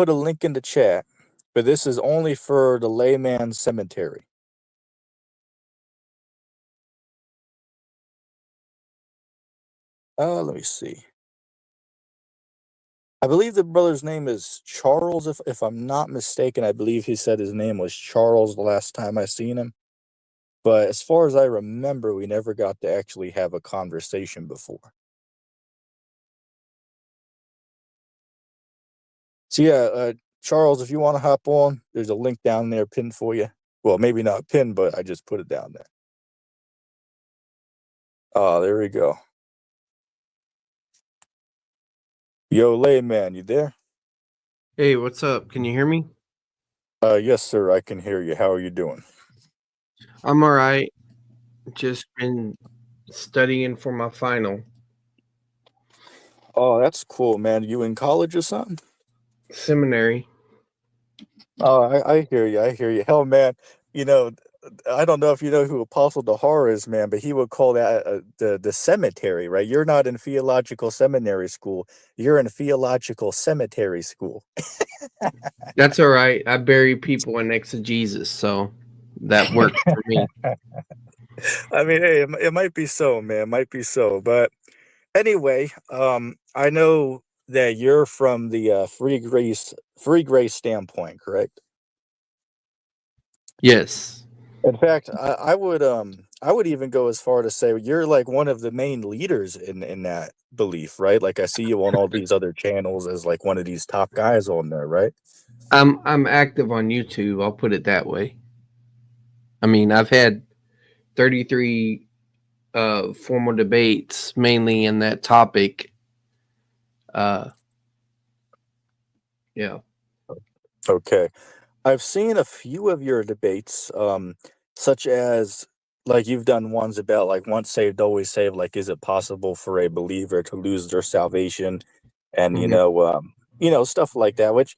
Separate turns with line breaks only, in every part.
put a link in the chat, but this is only for the layman cemetery. Let me see. I believe the brother's name is Charles, if I'm not mistaken. I believe he said his name was Charles the last time I seen him. But as far as I remember, we never got to actually have a conversation before. So yeah, Charles, if you want to hop on, there's a link down there pinned for you. Well, maybe not pinned, but I just put it down there. Oh, there we go. Yo, layman, you there?
Hey, what's up? Can you hear me?
Yes, sir, I can hear you. How are you doing?
I'm all right. Just been studying for my final.
Oh, that's cool, man. You in college or something?
Seminary.
Oh, I hear you. I hear you. Hell, man, you know, I don't know if you know who Apostle Dahar is, man, but he would call that the cemetery, right? You're not in theological seminary school. You're in theological cemetery school.
That's all right. I bury people in exegesis, so that works for me.
I mean, hey, it might be so, man. It might be so. But anyway, I know that you're from the free grace standpoint, correct?
Yes.
In fact, I would even go as far to say you're like one of the main leaders in that belief, right? Like I see you on all these other channels as like one of these top guys on there, right?
I'm active on YouTube, I'll put it that way. I mean, I've had 33 formal debates mainly in that topic. Yeah.
Okay. I've seen a few of your debates, such as like you've done ones about like once saved, always saved. Like, is it possible for a believer to lose their salvation? And
Mhm.
stuff like that, which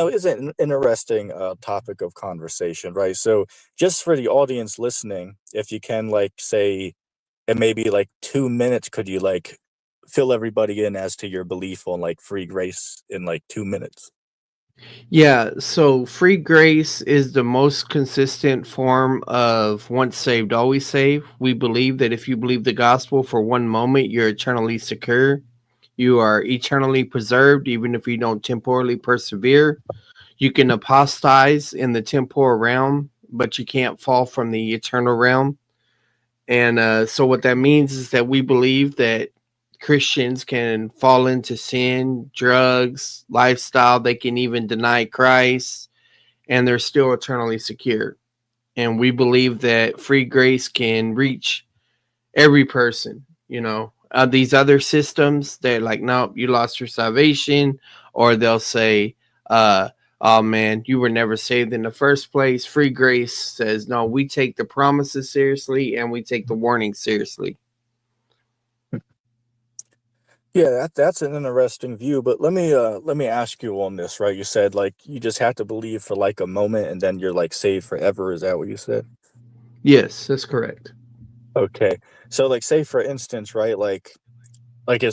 is an interesting topic of conversation, right? So, just for the audience listening, if you can, like, say, in maybe like 2 minutes, could you like fill everybody in as to your belief on like free grace in like 2 minutes?
Yeah, so free grace is the most consistent form of once saved, always saved. We believe that if you believe the gospel for one moment, you're eternally secure. You are eternally preserved, even if you don't temporally persevere. You can apostatize in the temporal realm, but you can't fall from the eternal realm. And so, what that means is that we believe that Christians can fall into sin, drugs, lifestyle. They can even deny Christ, and they're still eternally secure. And we believe that free grace can reach every person. These other systems, they're like, nope, you lost your salvation, or they'll say, uh, oh man, you were never saved in the first place. Free grace says, no, we take the promises seriously and we take the warning seriously.
Yeah, that's an interesting view, but let me ask you on this, right? You said like you just have to believe for like a moment and then you're like saved forever. Is that what you said?
Yes, that's correct.
Okay. So like say for instance, right,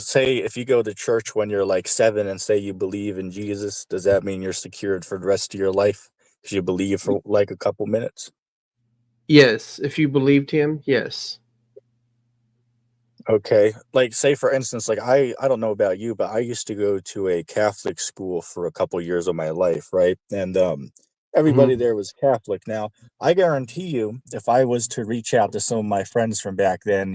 say if you go to church when you're like 7 and say you believe in Jesus, does that mean you're secured for the rest of your life? Because you believe for like a couple minutes?
Yes, if you believed him, yes.
Okay. Like say for instance, like I don't know about you, but I used to go to a Catholic school for a couple years of my life, right? And everybody
Hmm.
there was Catholic. Now, I guarantee you, if I was to reach out to some of my friends from back then,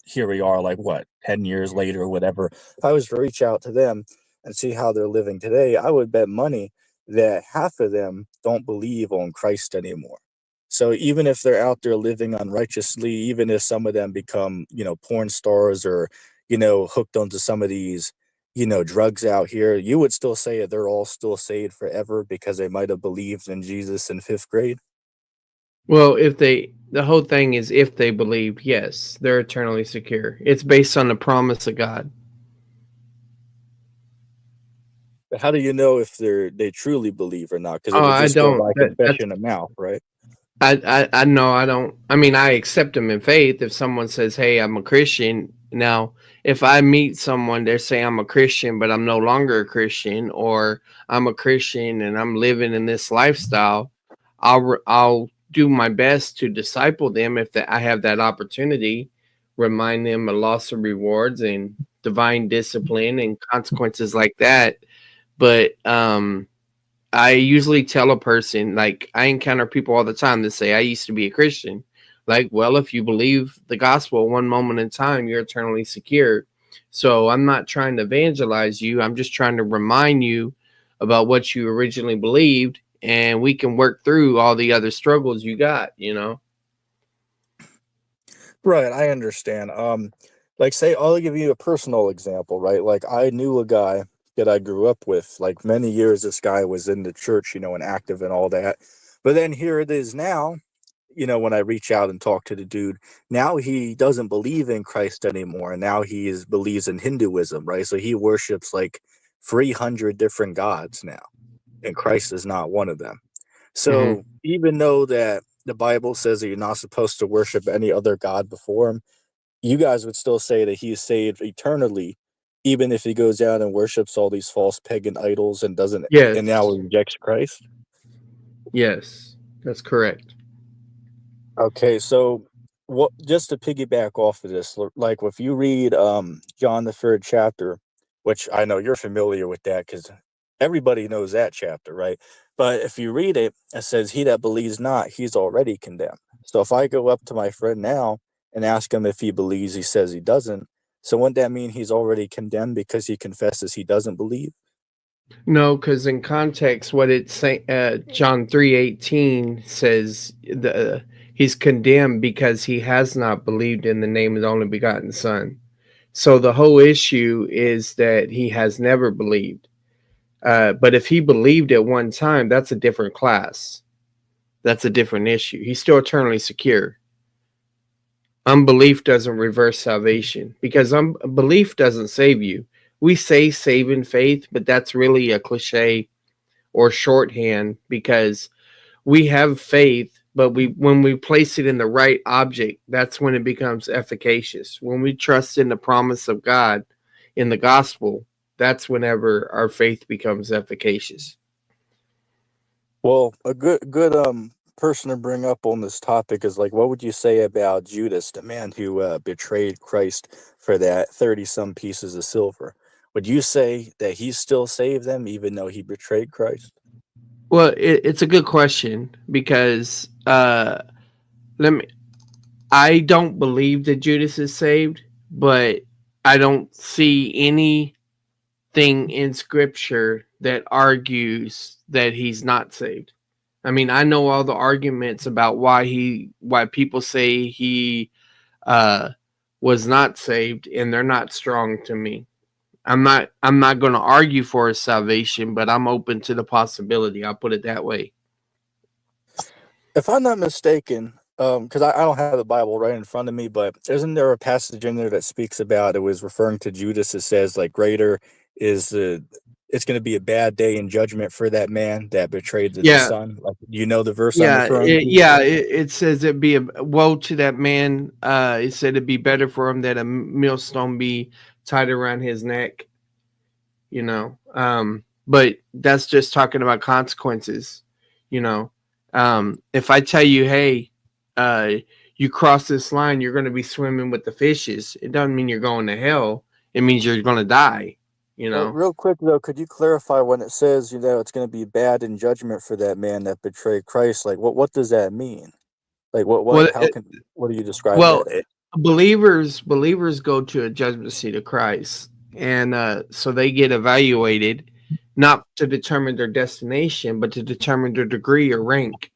here we are like what, 10 years later or whatever. If I was to reach out to them and see how they're living today, I would bet money that half of them don't believe on Christ anymore. So even if they're out there living unrighteously, even if some of them become, porn stars or, hooked onto some of these, drugs out here, you would still say that they're all still saved forever because they might have believed in Jesus in fifth grade.
Well, the whole thing is if they believe, yes, they're eternally secure. It's based on the promise of God.
But how do you know if they truly believe or not? Because it
Oh,
would
I
just go
don't.
by
That's
confession of mouth, right?
I know I don't. I mean, I accept them in faith. If someone says, "Hey, I'm a Christian," now if I meet someone, they say I'm a Christian, but I'm no longer a Christian, or I'm a Christian and I'm living in this lifestyle, I'll do my best to disciple them if I have that opportunity, remind them of loss of rewards and divine discipline and consequences like that. But I usually tell a person, like, I encounter people all the time that say, I used to be a Christian. Like, well, if you believe the gospel one moment in time, you're eternally secure. So I'm not trying to evangelize you. I'm just trying to remind you about what you originally believed, and we can work through all the other struggles you got, you know?
Right, I understand. Like say I'll give you a personal example, right? Like I knew a guy that I grew up with, like many years this guy was in the church, and active and all that. But then here it is now, when I reach out and talk to the dude, now he doesn't believe in Christ anymore. And now believes in Hinduism, right? So he worships like 300 different gods now, and Christ is not one of them.
Hmm.
So even though that the Bible says that you're not supposed to worship any other god before him, you guys would still say that he's saved eternally, even if he goes out and worships all these false pagan idols and doesn't and now
Yes.
rejects Christ.
Yes. That's correct.
Okay, so what just to piggyback off of this, like if you read John the third chapter, which I know you're familiar with that because everybody knows that chapter, right? But if you read it, it says, "He that believes not, he's already condemned." So if I go up to my friend now and ask him if he believes, he says he doesn't. So wouldn't that mean he's already condemned because he confesses he doesn't believe?
No, because in context, what it's saying, John 3:18 says he's condemned because he has not believed in the name of the only begotten Son. So the whole issue is that he has never believed. But if he believed at one time, that's a different class. That's a different issue. He's still eternally secure. Unbelief doesn't reverse salvation because unbelief doesn't save you. We say saving faith, but that's really a cliche or shorthand because we have faith, but when we place it in the right object, that's when it becomes efficacious. When we trust in the promise of God in the gospel, that's whenever our faith becomes efficacious.
Well, a good person to bring up on this topic is like, what would you say about Judas, the man who betrayed Christ for that 30 some pieces of silver? Would you say that he still saved them even though he betrayed Christ?
Well, it's a good question because let me. I don't believe that Judas is saved, but I don't see anything in Scripture that argues that he's not saved. I mean, I know all the arguments about why people say he uh, was not saved, and they're not strong to me. I'm not going to argue for his salvation, but I'm open to the possibility. I'll put it that way.
If I'm not mistaken, because I don't have the Bible right in front of me, but isn't there a passage in there that speaks about it was referring to Judas? It says like greater is it's going to be a bad day in judgment for that man that betrayed the
Yeah,
son. Like, you know the verse I'm
yeah,
referring to?
it says it'd be a woe to that man. It said it'd be better for him that a millstone be tied around his neck. You know, but that's just talking about consequences. You know, if I tell you, hey, uh, you cross this line, you're going to be swimming with the fishes. It doesn't mean you're going to hell. It means you're going to die. You know.
Real quick though, could you clarify when it says, it's going to be bad in judgment for that man that betrayed Christ? Like, what does that mean? Like,
Well,
what do you describe
Well,
that as?
believers go to a judgment seat of Christ, and so they get evaluated not to determine their destination, but to determine their degree or rank.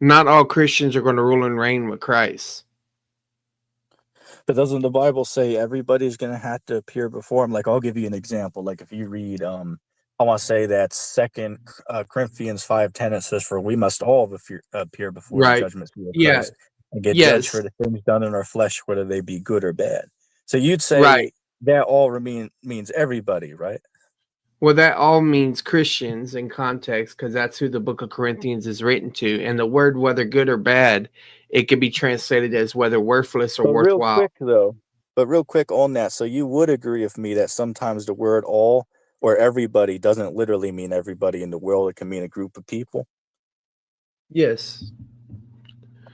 Not all Christians are going to rule and reign with Christ.
But doesn't the Bible say everybody's going to have to appear before him? Like, I'll give you an example. Like, if you read, I want to say that Second Corinthians 5:10, it says, "For we must all appear before the
Right?
judgment seat of
Yeah.
Christ and get judged
Yes.
for the things done in our flesh, whether they be good or bad." So you'd
Right.
say that all means everybody, right?
Well, that all means Christians in context because that's who the book of Corinthians is written to. And the word, whether good or bad, it could be translated as whether worthless or
But real
worthwhile.
quick though. But real quick on that, so you would agree with me that sometimes the word all or everybody doesn't literally mean everybody in the world. It can mean a group of people.
Yes.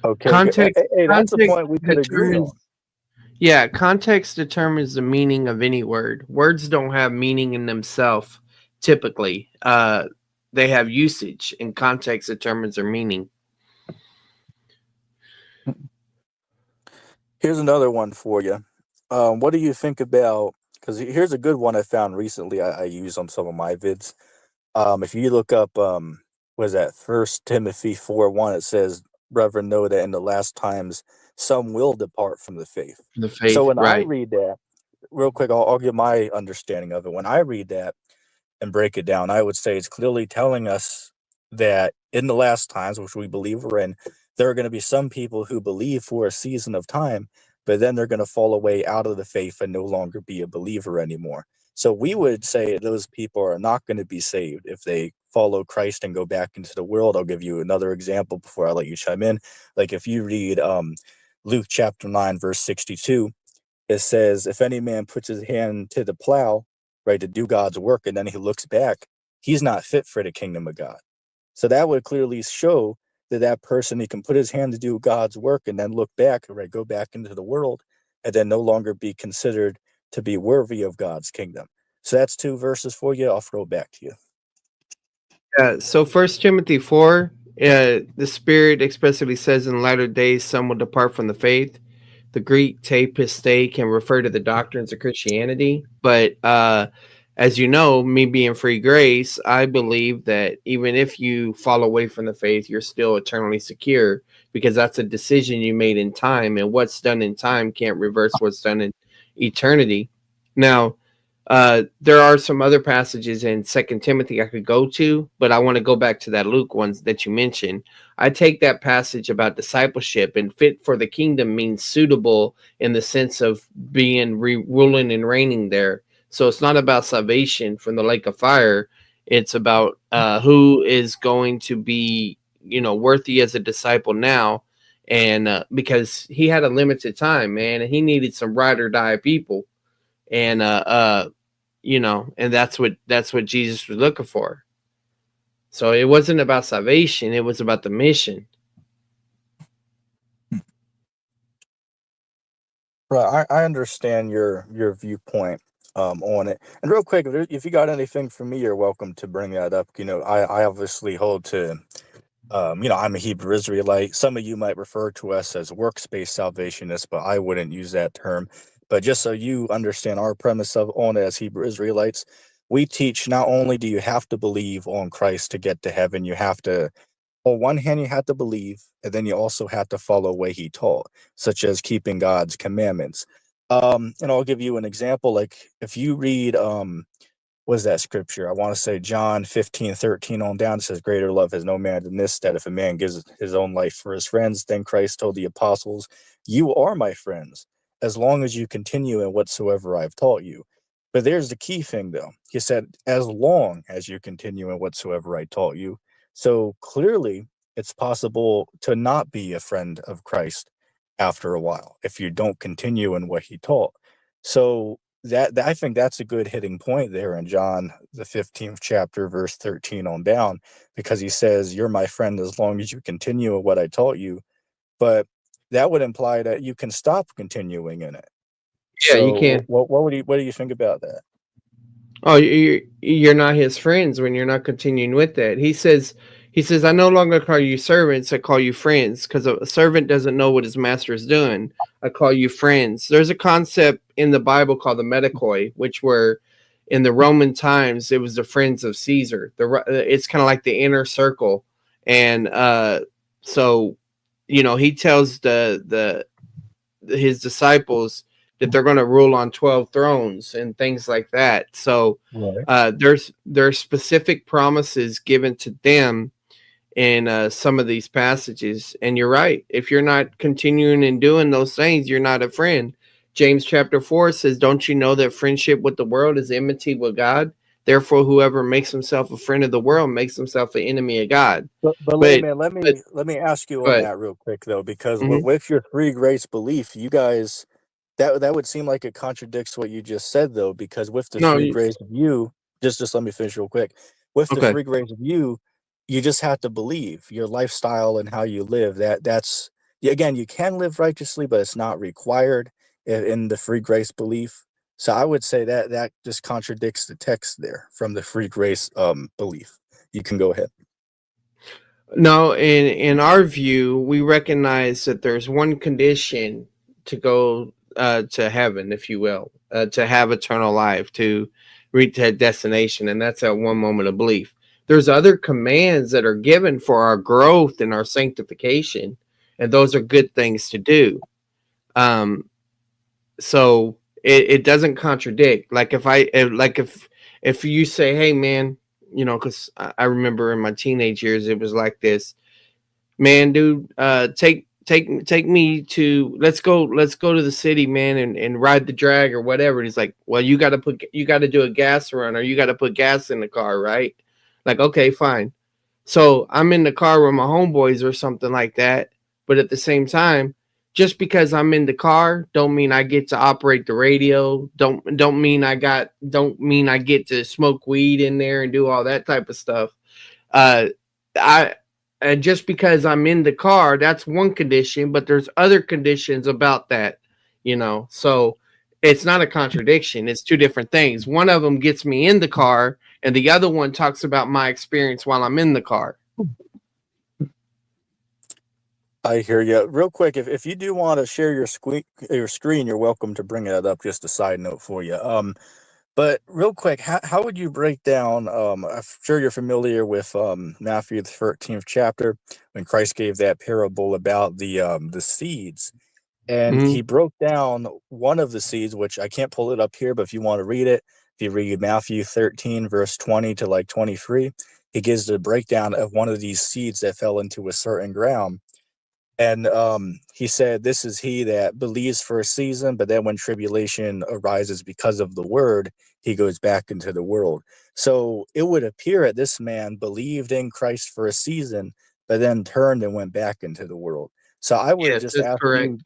Okay, good.
Context
Hey, that's a
context
point we could agree on.
determines Yeah, context determines the meaning of any word. Words don't have meaning in themselves typically. They have usage, and context determines their meaning.
Here's another one for you. What do you think about? Because here's a good one I found recently. I use on some of my vids. If you look up, what is that? First Timothy 4:1, it says, "Brethren, know that in the last times some will depart from the faith."
The
So
faith,
when I
right?
read that, real quick, I'll give my understanding of it. When I read that and break it down, I would say it's clearly telling us that in the last times, which we believe we're in, there are going to be some people who believe for a season of time, but then they're going to fall away out of the faith and no longer be a believer anymore. So we would say those people are not going to be saved if they follow Christ and go back into the world. I'll give you another example before I let you chime in. Like if you read Luke chapter 9, verse 62, it says, if any man puts his hand to the plow, right, to do God's work, and then he looks back, he's not fit for the kingdom of God. So that would clearly show that that person, he can put his hand to do God's work and then look back, right, go back into the world, and then no longer be considered to be worthy of God's kingdom. So that's two verses for you. I'll throw it back to you.
So First Timothy 4, the Spirit expressly says in latter days some will depart from the faith. The Greek te piste can refer to the doctrines of Christianity, but as you know, me being free grace, I believe that even if you fall away from the faith, you're still eternally secure because that's a decision you made in time, and what's done in time can't reverse what's done in eternity. Now, there are some other passages in Second Timothy I could go to, but I want to go back to that Luke one that you mentioned. I take that passage about discipleship, and fit for the kingdom means suitable in the sense of being ruling and reigning there. So it's not about salvation from the lake of fire. It's about who is going to be, worthy as a disciple now. And because he had a limited time, man, and he needed some ride or die people. And and that's what Jesus was looking for. So it wasn't about salvation, it was about the mission.
Right, I understand your viewpoint on it. And real quick, if you got anything for me, you're welcome to bring that up. I obviously hold to I'm a Hebrew Israelite. Some of you might refer to us as works-based salvationists, but I wouldn't use that term. But just so you understand our premise of on it as Hebrew Israelites, we teach not only do you have to believe on Christ to get to heaven, you have to, on one hand, you have to believe, and then you also have to follow what he taught, such as keeping God's commandments. And I'll give you an example. Like if you read was that scripture? I want to say John 15:13 on down. It says, greater love has no man than this, that if a man gives his own life for his friends, then Christ told the apostles, you are my friends, as long as you continue in whatsoever I've taught you. But there's the key thing, though. He said, as long as you continue in whatsoever I taught you. So clearly, it's possible to not be a friend of Christ after a while if you don't continue in what he taught. So that I think that's a good hitting point there in John the 15th chapter, verse 13 on down, because he says, "You're my friend as long as you continue in what I taught you." But that would imply that you can stop continuing in it.
Yeah, you
So
can.
what do you think about that?
Oh, you're not his friends when you're not continuing with that. He says, I no longer call you servants, I call you friends, because a servant doesn't know what his master is doing. I call you friends. There's a concept in the Bible called the medikoi, which were in the Roman times, it was the friends of Caesar. It's kind of like the inner circle. And so, he tells the his disciples that they're going to rule on 12 thrones and things like that. So
Right.
there's specific promises given to them in some of these passages. And you're right. If you're not continuing and doing those things, you're not a friend. James chapter 4 says, don't you know that friendship with the world is enmity with God? Therefore, whoever makes himself a friend of the world makes himself an enemy of God.
But wait a
But,
minute,
but,
let me ask you on
but,
that real quick though, because
mhm.
with your free grace belief, you guys That would seem like it contradicts what you just said, though, because with the
No,
free grace of you, just let me finish real quick. With the
okay.
free grace of you, you just have to believe your lifestyle and how you live. That's again, you can live righteously, but it's not required in the free grace belief. So I would say that that just contradicts the text there from the free grace belief. You can go ahead.
No, in our view, we recognize that there's one condition to go to heaven, if you will, to have eternal life, to reach that destination, and that's that one moment of belief. There's other commands that are given for our growth and our sanctification, and those are good things to do. Um, so it doesn't contradict. Like if you say, "Hey, man," you know, because I remember in my teenage years, it was like this, man, dude, take me to, let's go to the city, man, and ride the drag or whatever. And he's like, well, you gotta do a gas run, or you gotta put gas in the car, right? Like, okay, fine. So I'm in the car with my homeboys or something like that, but at the same time, just because I'm in the car don't mean I get to operate the radio, don't mean I get to smoke weed in there and do all that type of stuff. uh I And just because I'm in the car, that's one condition, but there's other conditions about that, you know. So it's not a contradiction. It's two different things. One of them gets me in the car, and the other one talks about my experience while I'm in the car.
I hear you. Real quick, if you do want to share your screen, you're welcome to bring that up. Just a side note for you. But real quick, how would you break down? I'm sure you're familiar with Matthew the 13th chapter when Christ gave that parable about the seeds, and he
Mhm.
broke down one of the seeds, which I can't pull it up here, but if you want to read it, if you read Matthew 13 verse 20 to like 23, he gives the breakdown of one of these seeds that fell into a certain ground. And he said, "This is he that believes for a season, but then when tribulation arises because of the word, he goes back into the world." So it would appear that this man believed in Christ for a season, but then turned and went back into the world. So I would
Yes,
just
that's
ask you,
correct.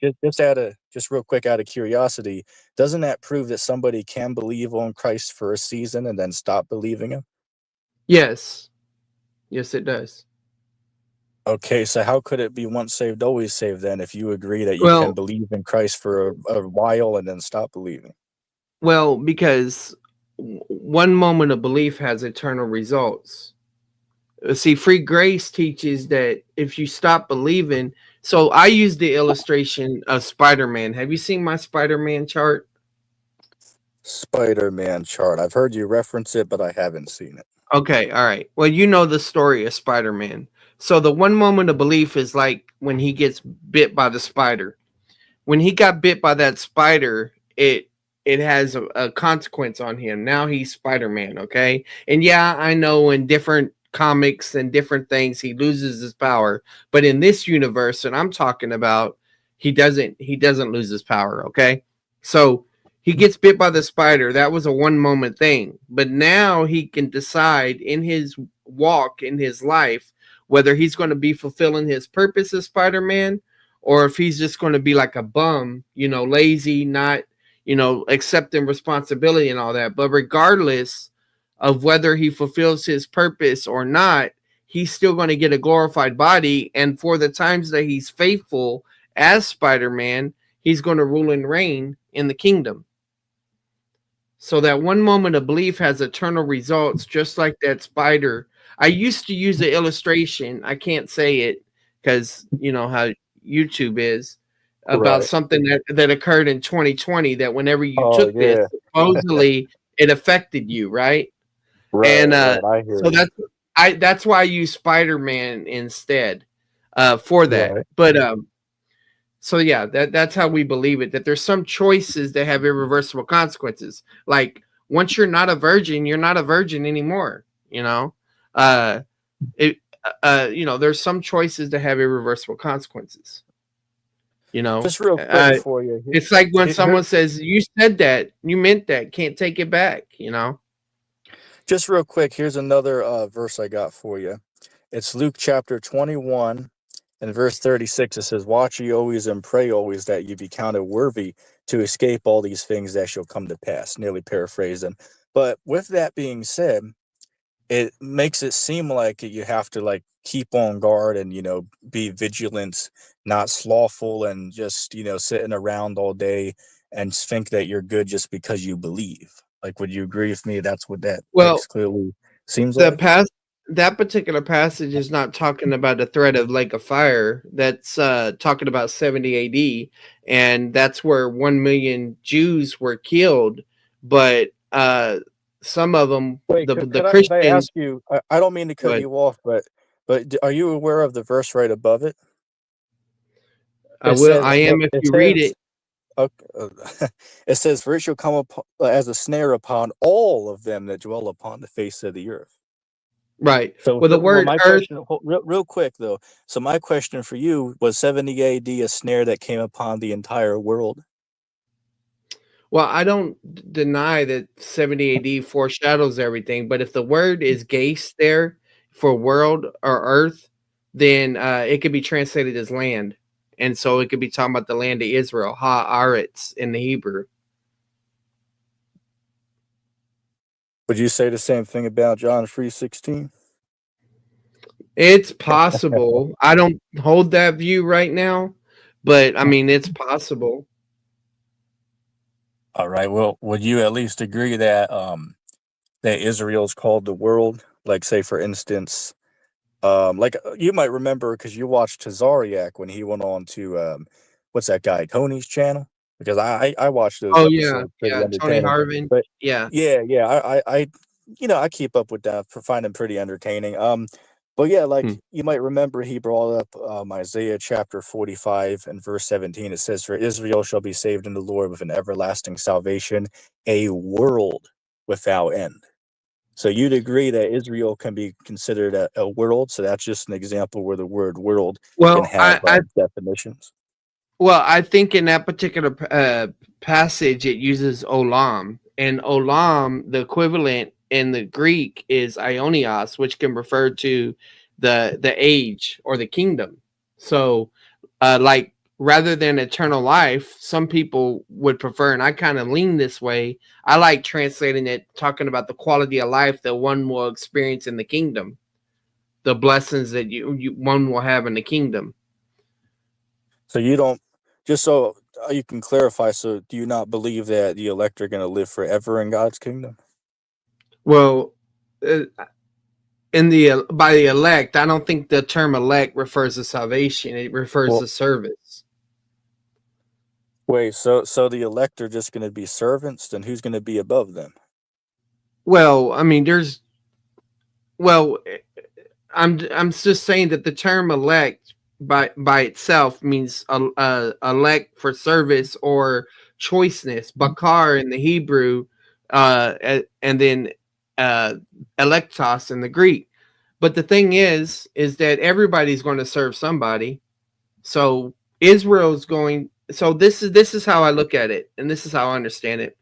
just real quick out of curiosity, doesn't that prove that somebody can believe on Christ for a season and then stop believing him?
Yes. Yes, it does.
Okay, so how could it be once saved, always saved then if you agree that you can
Well,
believe in Christ for a while and then stop believing?
because one moment of belief has eternal results. See, free grace teaches that if you stop believing, so I use the illustration of Spider-Man. Have you seen my Spider-Man chart?
Spider-Man chart. I've heard you reference it, but I haven't seen it.
Okay, all right. Well, you know the story of Spider-Man. So the one moment of belief is like when he gets bit by the spider. When he got bit by that spider, it has a consequence on him. Now he's Spider-Man, okay? And yeah, I know in different comics and different things he loses his power, but in this universe that I'm talking about, he doesn't lose his power, okay? So he gets bit by the spider. That was a one moment thing. But now he can decide in his walk in his life whether he's going to be fulfilling his purpose as Spider-Man, or if he's just going to be like a bum, you know, lazy, not, you know, accepting responsibility and all that. But regardless of whether he fulfills his purpose or not, he's still going to get a glorified body. And for the times that he's faithful as Spider Man, he's going to rule and reign in the kingdom. So that one moment of belief has eternal results, just like that spider. I used to use the illustration. I can't say it because you know how YouTube is, about
Right.
something that occurred in 2020, that whenever you
Oh
took this,
yeah.
supposedly it affected you, right? And
Right, right. I hear
so
you.
that's why I use Spider-Man instead for that.
Right.
But so yeah, that's how we believe it. That there's some choices that have irreversible consequences. Like once you're not a virgin, you're not a virgin anymore. You know, uh, it you know, there's some choices that have irreversible consequences. You know,
Just real quick for you.
it's like when
Here,
someone says you said that, you meant that, can't take it back. You know.
just real quick, here's another verse I got for you. It's Luke chapter 21 and verse 36. It says, "Watch ye always and pray always that ye be counted worthy to escape all these things that shall come to pass, nearly paraphrasing. But with that being said, it makes it seem like you have to like keep on guard and be vigilant, not slothful, and just sitting around all day and think that you're good just because you believe. Like, would you agree with me? That's what that
Well,
text clearly seems
the
like.
past that particular passage is not talking about a threat of lake of fire. That's talking about 70 AD, and that's where 1 million Jews were killed. But some of them,
Wait,
the
could I
Christians,
ask you? I don't mean to cut
but
you off, but are you aware of the verse right above it?
I
It
will.
says
I am if
it
you read
says
it.
okay, it says, "For it shall come as a snare upon all of them that dwell upon the face of the earth."
Right.
So,
Well, the
well,
word
my
earth.
question, real quick though. So, my question for you was 70 AD a snare that came upon the entire world?
Well, I don't deny that 70 AD foreshadows everything, but if the word is "gase" there for world or earth, then it could be translated as land. And so it could be talking about the land of Israel, Haaretz in the Hebrew.
Would you say the same thing about John 3:16?
It's possible. I don't hold that view right now, but I mean, it's possible.
All right. Well, would you at least agree that that Israel's called the world? Like, say, for instance, like you might remember because you watched Tazariak when he went on to what's that guy Tony's channel? Because I watched those
Oh, yeah.
episodes, pretty
Yeah. Tony
entertaining.
Harvin.
But
Yeah.
yeah, I keep up with that, find them pretty entertaining. But yeah, like
Hmm.
you might remember, he brought up Isaiah chapter 45 and verse 17. It says, "For Israel shall be saved in the Lord with an everlasting salvation, a world without end." So you'd agree that Israel can be considered a world. So that's just an example where the word world can
Well,
have definitions.
I think in that particular passage it uses olam, and olam, the equivalent in the Greek is ionios, which can refer to the age or the kingdom. So, like rather than eternal life, some people would prefer, and I kind of lean this way. I like translating it, talking about the quality of life that one will experience in the kingdom, the blessings that one will have in the kingdom.
So you don't, just so you can clarify, so do you not believe that the elect are going to live forever in God's kingdom?
Well, uh, in the by the elect, I don't think the term elect refers to salvation. It refers
Well,
to service.
wait, so the elect are just going to be servants, then who's going to be above them?
Well, I mean, well, I'm just saying that the term elect by itself means elect for service or choiceness. Bakar in the Hebrew, and then uh, electos in the Greek. But the thing is that everybody's going to serve somebody. So Israel's going. So this is how I look at it, and this is how I understand it.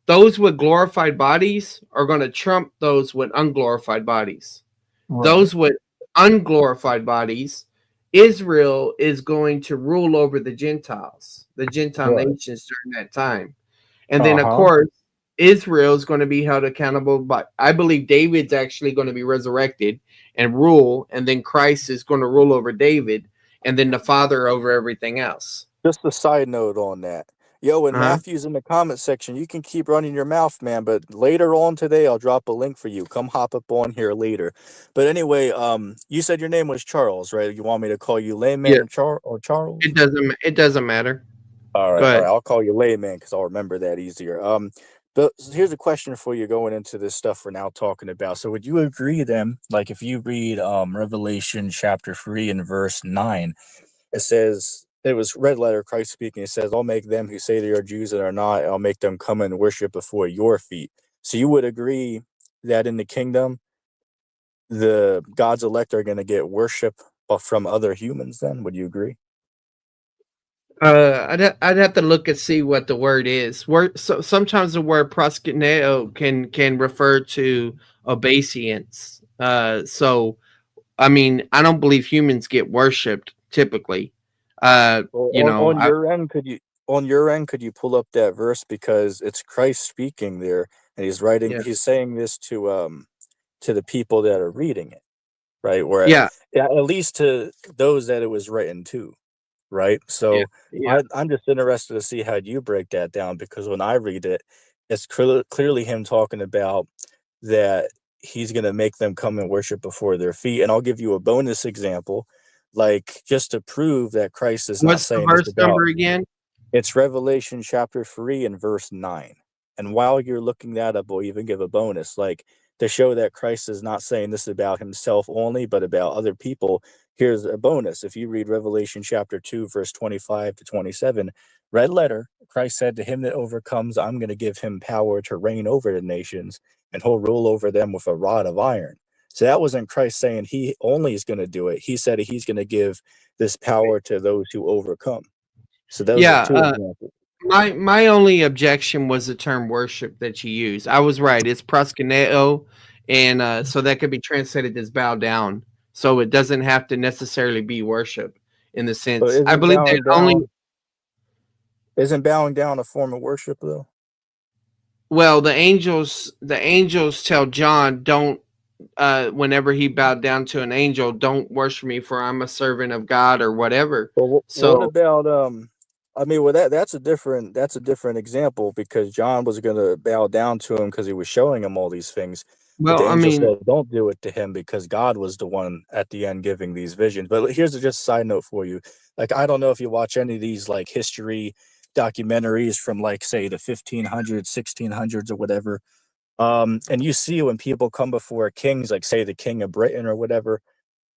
Those with glorified bodies are going to trump those with unglorified bodies.
Right.
Those with unglorified bodies, Israel is going to rule over the Gentile
Right.
nations during that time. And then, of
Uh-huh.
course, Israel is going to be held accountable. But I believe David's actually going to be resurrected and rule, and then Christ is going to rule over David, and then the Father over everything else.
Just a side note on that. Yo, and
Uh-huh.
Matthew's in the comment section. You can keep running your mouth, man, but later on today I'll drop a link for you. Come hop up on here later. But anyway, you said your name was Charles, right? You want me to call you Layman
Yeah,
or Charles?
it doesn't matter. Go
All right.
ahead.
I'll call you Layman because I'll remember that easier. But here's a question for you going into this stuff we're now talking about. So would you agree then, like if you read Revelation chapter 3 and verse 9, it says, it was red letter Christ speaking. It says, "I'll make them who say they are Jews and are not, I'll make them come and worship before your feet." So you would agree that in the kingdom, the God's elect are going to get worship from other humans then? Would you agree?
I'd have to look and see what the word is. So sometimes the word proskuneo can refer to obeisance. So I mean, I don't believe humans get worshipped typically.
Well,
You know,
on your end, could you? on your end, could you pull up that verse, because it's Christ speaking there, and
Yeah.
he's saying this to the people that are reading it, right? Or
Yeah.
at least to those that it was written to, right?
Yeah.
So
Yeah.
I'm just interested to see how you break that down, because when I read it, it's clearly him talking about that he's going to make them come and worship before their feet. And I'll give you a bonus example, like just to prove that Christ is not
What's the
saying this
verse
about.
number again?
It's Revelation chapter 3 and verse 9. And while you're looking that up, we'll even give a bonus, like to show that Christ is not saying this about himself only, but about other people. Here's a bonus. If you read Revelation chapter 2, verse 25 to 27, red letter, Christ said, to him that overcomes, I'm going to give him power to reign over the nations, and he'll rule over them with a rod of iron. So that wasn't Christ saying he only is going to do it. He said he's going to give this power to those who overcome. So those are
Yeah.
two examples.
My only objection was the term worship that you use. I was right. It's proskuneo, and so that could be translated as bow down. So it doesn't have to necessarily be worship in the
But
sense. I believe that only.
isn't bowing down a form of worship though?
Well, the angels tell John, don't. Whenever he bowed down to an angel, don't worship me, for I'm a servant of God or whatever.
But what
So,
about I mean, well, that's a different example, because John was going to bow down to him because he was showing him all these things, but
well,
the
I
angel
mean,
said, "Don't do it to him," because God was the one at the end giving these visions. But here's just a side note for you. Like, I don't know if you watch any of these like history documentaries from, like, say, the 1500s, 1600s, or whatever. And you see when people come before kings, like say the king of Britain or whatever,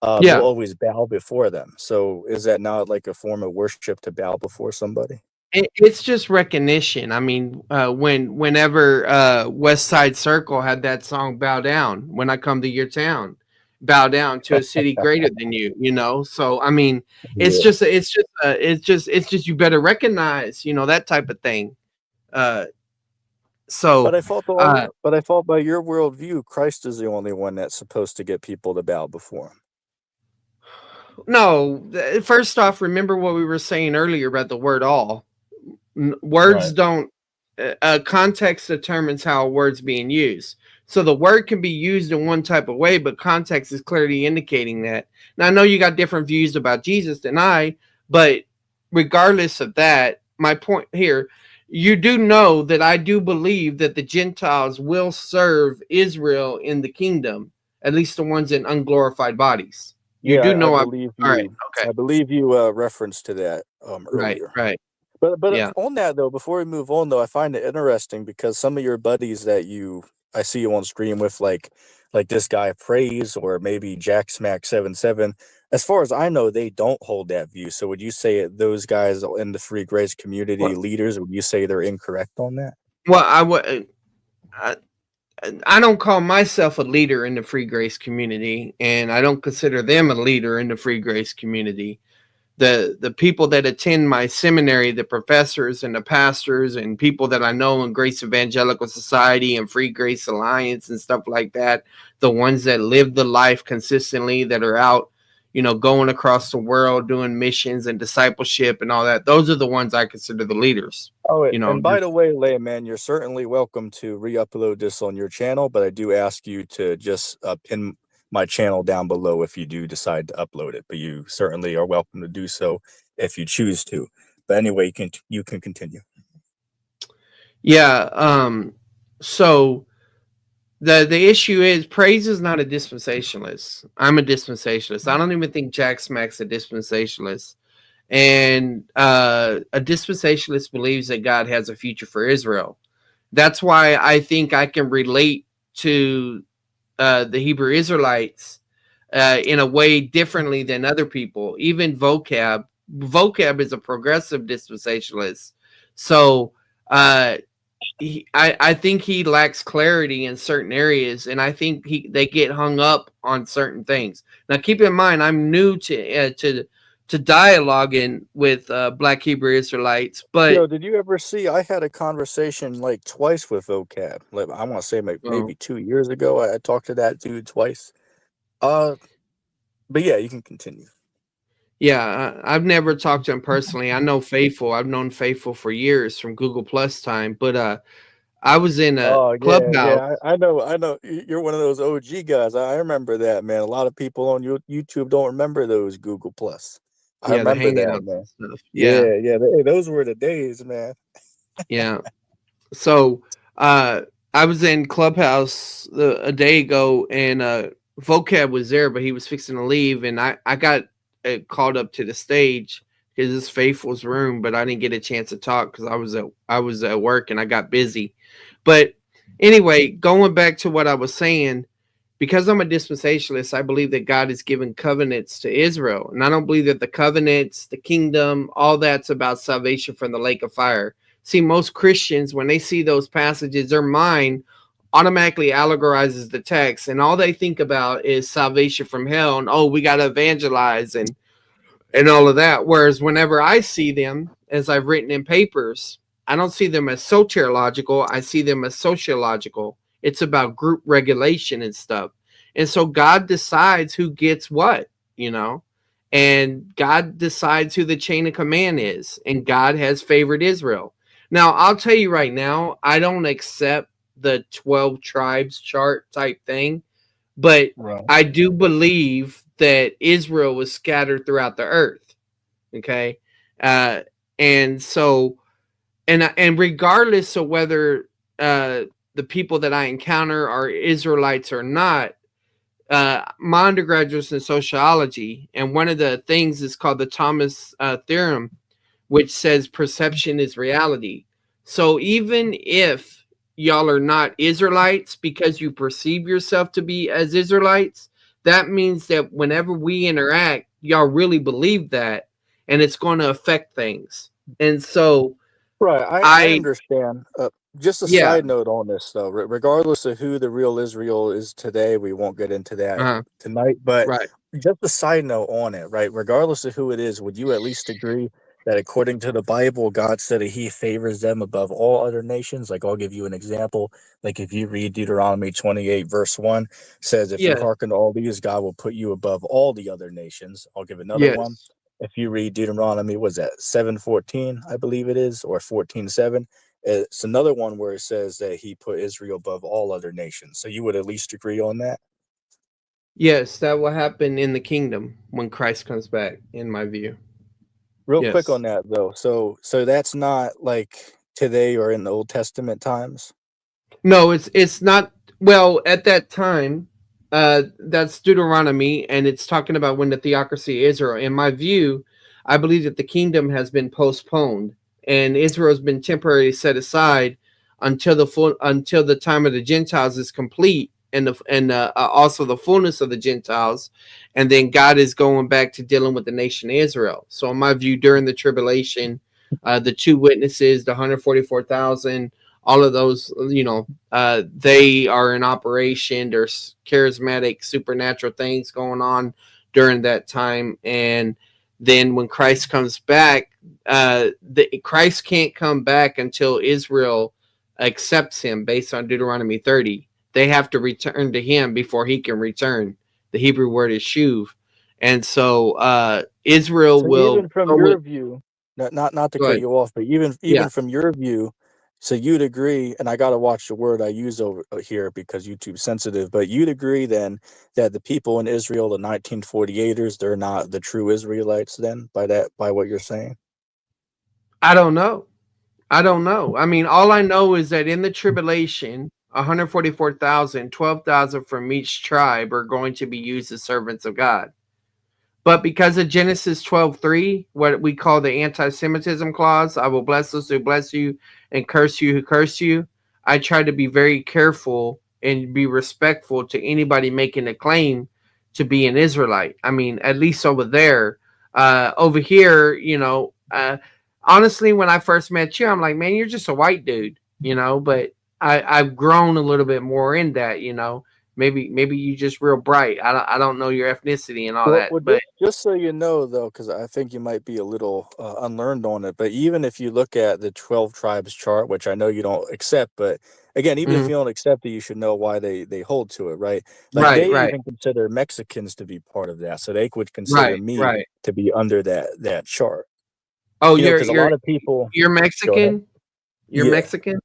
they'll
yeah.
always bow before them. So is that not like a form of worship to bow before somebody?
It's just recognition. I mean, whenever West Side Circle had that song "Bow Down," when I come to your town, bow down to a city greater than you. You know, so I mean, it's
Yeah.
just it's just you better recognize, that type of thing. Uh,
But
so
I thought
uh,
by your worldview, Christ is the only one that's supposed to get people to bow before him.
no, first off, remember what we were saying earlier about the word "all." Words
Right.
don't context determines how a word's being used. So the word can be used in one type of way, but context is clearly indicating that. Now I know you got different views about Jesus than I, but regardless of that, my point here, you do know that I do believe that the Gentiles will serve Israel in the kingdom, at least the ones in unglorified bodies. You
Yeah,
do
I
know I'm
believe
all right.
you.
Okay.
I believe you referenced to that
Right.
earlier.
Right.
But
Yeah.
on that though, before we move on though, I find it interesting because some of your buddies that I see you on stream with, like this guy Praise, or maybe Jack Smack 77. As far as I know, they don't hold that view. So would you say those guys in the free grace community
Well,
leaders? Would you say they're incorrect on that?
well, I would. I, I don't call myself a leader in the free grace community, and I don't consider them a leader in the free grace community. The people that attend my seminary, the professors and the pastors and people that I know in Grace Evangelical Society and Free Grace Alliance and stuff like that, the ones that live the life consistently, that are out, going across the world doing missions and discipleship and all that, those are the ones I consider the leaders.
Oh,
You know,
and by the way, Layman, you're certainly welcome to re-upload this on your channel, but I do ask you to just pin my channel down below if you do decide to upload it. But you certainly are welcome to do so if you choose to. But anyway, you can continue.
yeah. So the issue is praise is not a dispensationalist. I'm a dispensationalist. I don't even think Jack Smack's a dispensationalist. And a dispensationalist believes that God has a future for Israel. That's why I think I can relate to the Hebrew Israelites in a way differently than other people. Even vocab is a progressive dispensationalist. So uh, I think he lacks clarity in certain areas, and I think they get hung up on certain things. Now, keep in mind, I'm new to dialoguing with Black Hebrew Israelites, but
Yo, did you ever see? I had a conversation like twice with vocab. Like, I want to say
oh,
maybe 2 years ago. I talked to that dude twice. Uh, but yeah, you can continue.
Yeah, I've never talked to him personally. I know Faithful. I've known Faithful for years from Google Plus time, but I was in a
Oh yeah,
clubhouse.
yeah. I know. You're one of those OG guys. I remember that, man. A lot of people on YouTube don't remember those Google Plus. I
Yeah, the
remember that,
Hangouts and
man.
stuff. Yeah,
Yeah, yeah. Those were the days, man.
yeah. So uh, I was in Clubhouse a day ago, and Vocab was there, but he was fixing to leave, and I got called up to the stage because it's Faithful's room, but I didn't get a chance to talk because I was at work and I got busy. But anyway, going back to what I was saying, because I'm a dispensationalist, I believe that God has given covenants to Israel. And I don't believe that the covenants, the kingdom, all that's about salvation from the lake of fire. See, most Christians, when they see those passages, their mind automatically allegorizes the text. And all they think about is salvation from hell. And, oh, we got to evangelize and all of that. Whereas whenever I see them, as I've written in papers, I don't see them as soteriological. I see them as sociological. It's about group regulation and stuff. And so God decides who gets what, you know, and God decides who the chain of command is. And God has favored Israel. Now, I'll tell you right now, I don't accept the 12 tribes chart type thing, but
Right.
I do believe that Israel was scattered throughout the earth. Okay, uh, and so and regardless of whether the people that I encounter are Israelites or not, my undergraduate's in sociology, and one of the things is called the Thomas theorem, which says perception is reality. So even if y'all are not Israelites because you perceive yourself to be as Israelites, that means that whenever we interact, y'all really believe that, and it's going to affect things. And so
Right. I
I,
understand. Just a
yeah,
side note on this, though. Regardless of who the real Israel is today, we won't get into that
uh
tonight. But
right,
just a side note on it, right? Regardless of who it is, would you at least agree that according to the Bible, God said that He favors them above all other nations? Like, I'll give you an example. Like, if you read Deuteronomy 28, verse 1, says, "If you
yes,
hearken to all these, God will put you above all the other nations." I'll give another one.
yes.
If you read Deuteronomy, was that 7:14, I believe it is, or 14:7, it's another one where it says that he put Israel above all other nations. So you would at least agree on that?
Yes, that will happen in the kingdom when Christ comes back, in my view.
Real quick
Yes.
on that though. So that's not like today or in the Old Testament times.
No, it's not. Well, at that time, that's Deuteronomy, and it's talking about when the theocracy of Israel. In my view, I believe that the kingdom has been postponed, and Israel has been temporarily set aside until the time of the Gentiles is complete, and also the fullness of the Gentiles, and then God is going back to dealing with the nation of Israel. So, in my view, during the tribulation, the two witnesses, the 144,000, all of those, they are in operation. There's charismatic supernatural things going on during that time. And then when Christ comes back, Christ can't come back until Israel accepts him based on Deuteronomy 30. They have to return to him before he can return. The Hebrew word is shuv. And so Israel
So
will
even from
go with,
your view, not to
go
cut
ahead.
you off, but
Yeah.
even from your view, so you'd agree, and I gotta watch the word I use over here because YouTube's sensitive, but you'd agree then that the people in Israel, the 1948ers, they're not the true Israelites then by what you're saying?
I don't know. I don't know. I mean, all I know is that in the tribulation, 144,000, 12,000 from each tribe are going to be used as servants of God. But because of Genesis 12:3, what we call the anti-Semitism clause, I will bless those who bless you and curse you who curse you, I try to be very careful and be respectful to anybody making a claim to be an Israelite. I mean, at least over there. Over here, honestly, when I first met you, I'm like, man, you're just a white dude, but I've grown a little bit more in that, Maybe you just real bright. I don't know your ethnicity and all
Well,
that,
well,
but
just so you know, though, because I think you might be a little unlearned on it, but even if you look at the 12 tribes chart, which I know you don't accept, but again, even if
mhm.
you don't accept it, you should know why they hold to it, right? Like
Right,
they
right,
even consider Mexicans to be part of that, so they would consider
right,
me
right.
to be under that chart.
Oh,
You know, because a lot of people
you're
go ahead.
Mexican. You're
Yeah,
Mexican.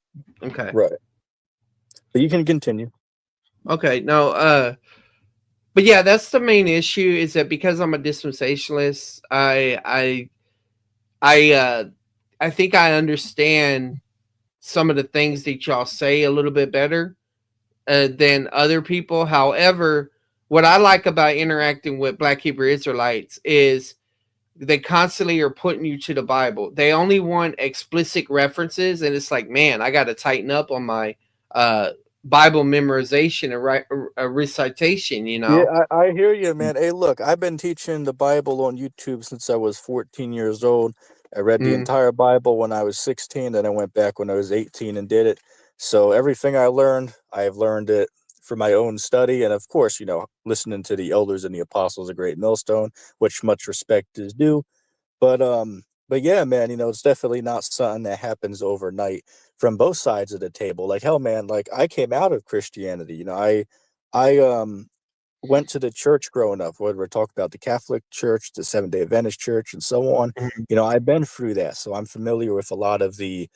Okay.
right. But you can continue.
Okay. No. But yeah, that's the main issue. Is that because I'm a dispensationalist, I I think I understand some of the things that y'all say a little bit better than other people. However, what I like about interacting with Black Hebrew Israelites is they constantly are putting you to the Bible. They only want explicit references, and it's like, man, I got to tighten up on my uh, Bible memorization and recitation. You
Yeah,
know.
I hear you, man. Hey, look, I've been teaching the Bible on YouTube since I was 14 years old. I read the
Mm.
entire Bible when I was 16, then I went back when I was 18 and did it. So everything I learned, I've learned it for my own study. And of course, listening to the elders and the apostles, a great millstone, which much respect is due. But yeah, man, it's definitely not something that happens overnight from both sides of the table. Like hell, man, like I came out of Christianity. I went to the church growing up, whether we're talking about the Catholic Church, the Seventh-day Adventist Church, and so on.
Mhm.
I've been through that, so I'm familiar with a lot of the,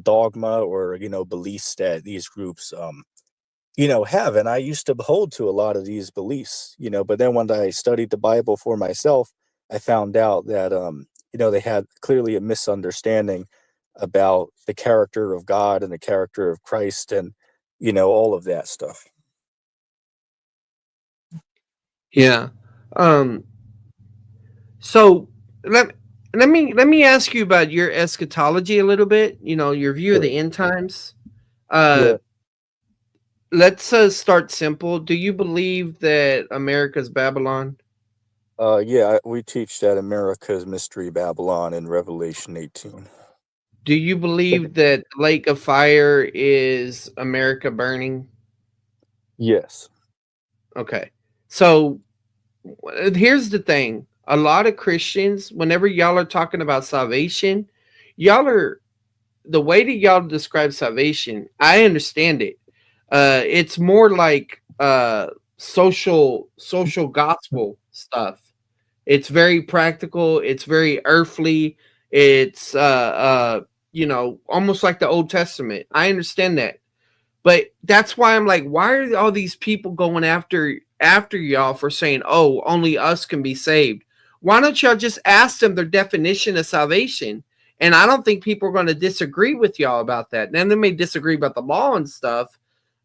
dogma or beliefs that these groups have. And I used to hold to a lot of these beliefs, but then when I studied the Bible for myself, I found out that they had clearly a misunderstanding about the character of God and the character of Christ and all of that stuff.
Yeah. Um. So let let me ask you about your eschatology a little bit. You know, your view of
Sure.
the end times. Uh,
Yeah.
let's start simple. Do you believe that America's Babylon?
Yeah, we teach that America's Mystery Babylon in Revelation 18.
Do you believe that the Lake of Fire is America burning?
Yes.
Okay. So here's the thing. A lot of Christians, whenever y'all are talking about salvation, y'all are the way that y'all describe salvation, I understand it. It's more like social gospel stuff. It's very practical. It's very earthly. It's almost like the Old Testament. I understand that, but that's why I'm like, why are all these people going after y'all for saying, oh, only us can be saved? Why don't y'all just ask them their definition of salvation? And I don't think people are going to disagree with y'all about that. Then they may disagree about the law and stuff.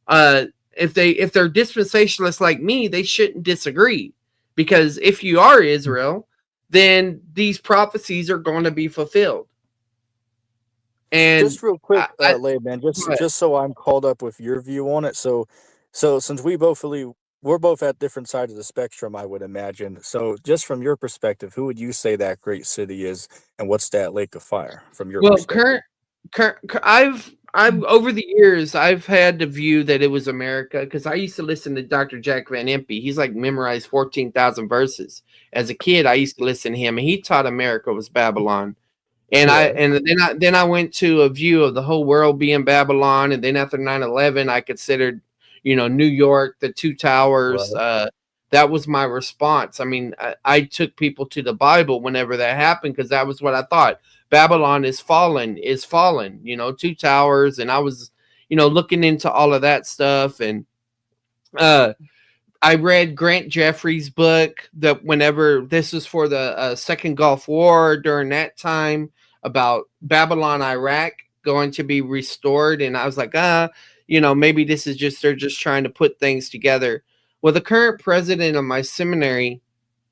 Uh, if they're dispensationalists like me, they shouldn't disagree, because if you are Israel, then these prophecies are going to be fulfilled. And
Just real quick,
I
Lay man, just
go ahead.
just so I'm called up with your view on it. So since we're both at different sides of the spectrum, I would imagine. So just from your perspective, who would you say that great city is, and what's that lake of fire from your
Well,
perspective?
I've over the years I've had the view that it was America, because I used to listen to Dr. Jack Van Impe. He's like memorized 14,000 verses. As a kid, I used to listen to him, and he taught America was Babylon. And I
Right.
and then I went to a view of the whole world being Babylon, and then after 9/11, I considered, New York, the two towers.
Right.
That was my response. I mean, I took people to the Bible whenever that happened, because that was what I thought. Babylon is fallen. Two towers, and I was, looking into all of that stuff, and uh, I read Grant Jeffrey's book that whenever this was for the Second Gulf War, during that time, about Babylon, Iraq going to be restored. And I was like, maybe this is just, they're just trying to put things together. Well, the current president of my seminary,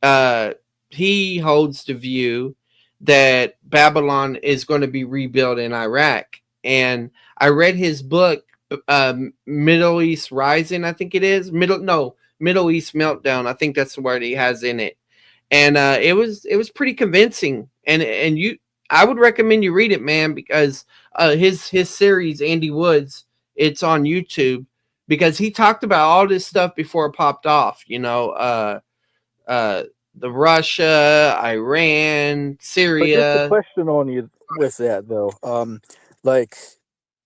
uh, he holds the view that Babylon is going to be rebuilt in Iraq. And I read his book, Middle East Rising, I think it is. Middle East Meltdown. I think that's the word he has in it. And it was pretty convincing. And I would recommend you read it, man, because his series, Andy Woods, it's on YouTube. because he talked about all this stuff before it popped off. Uh, the Russia, Iran,
But just a
Syria.
question on you with that though. Like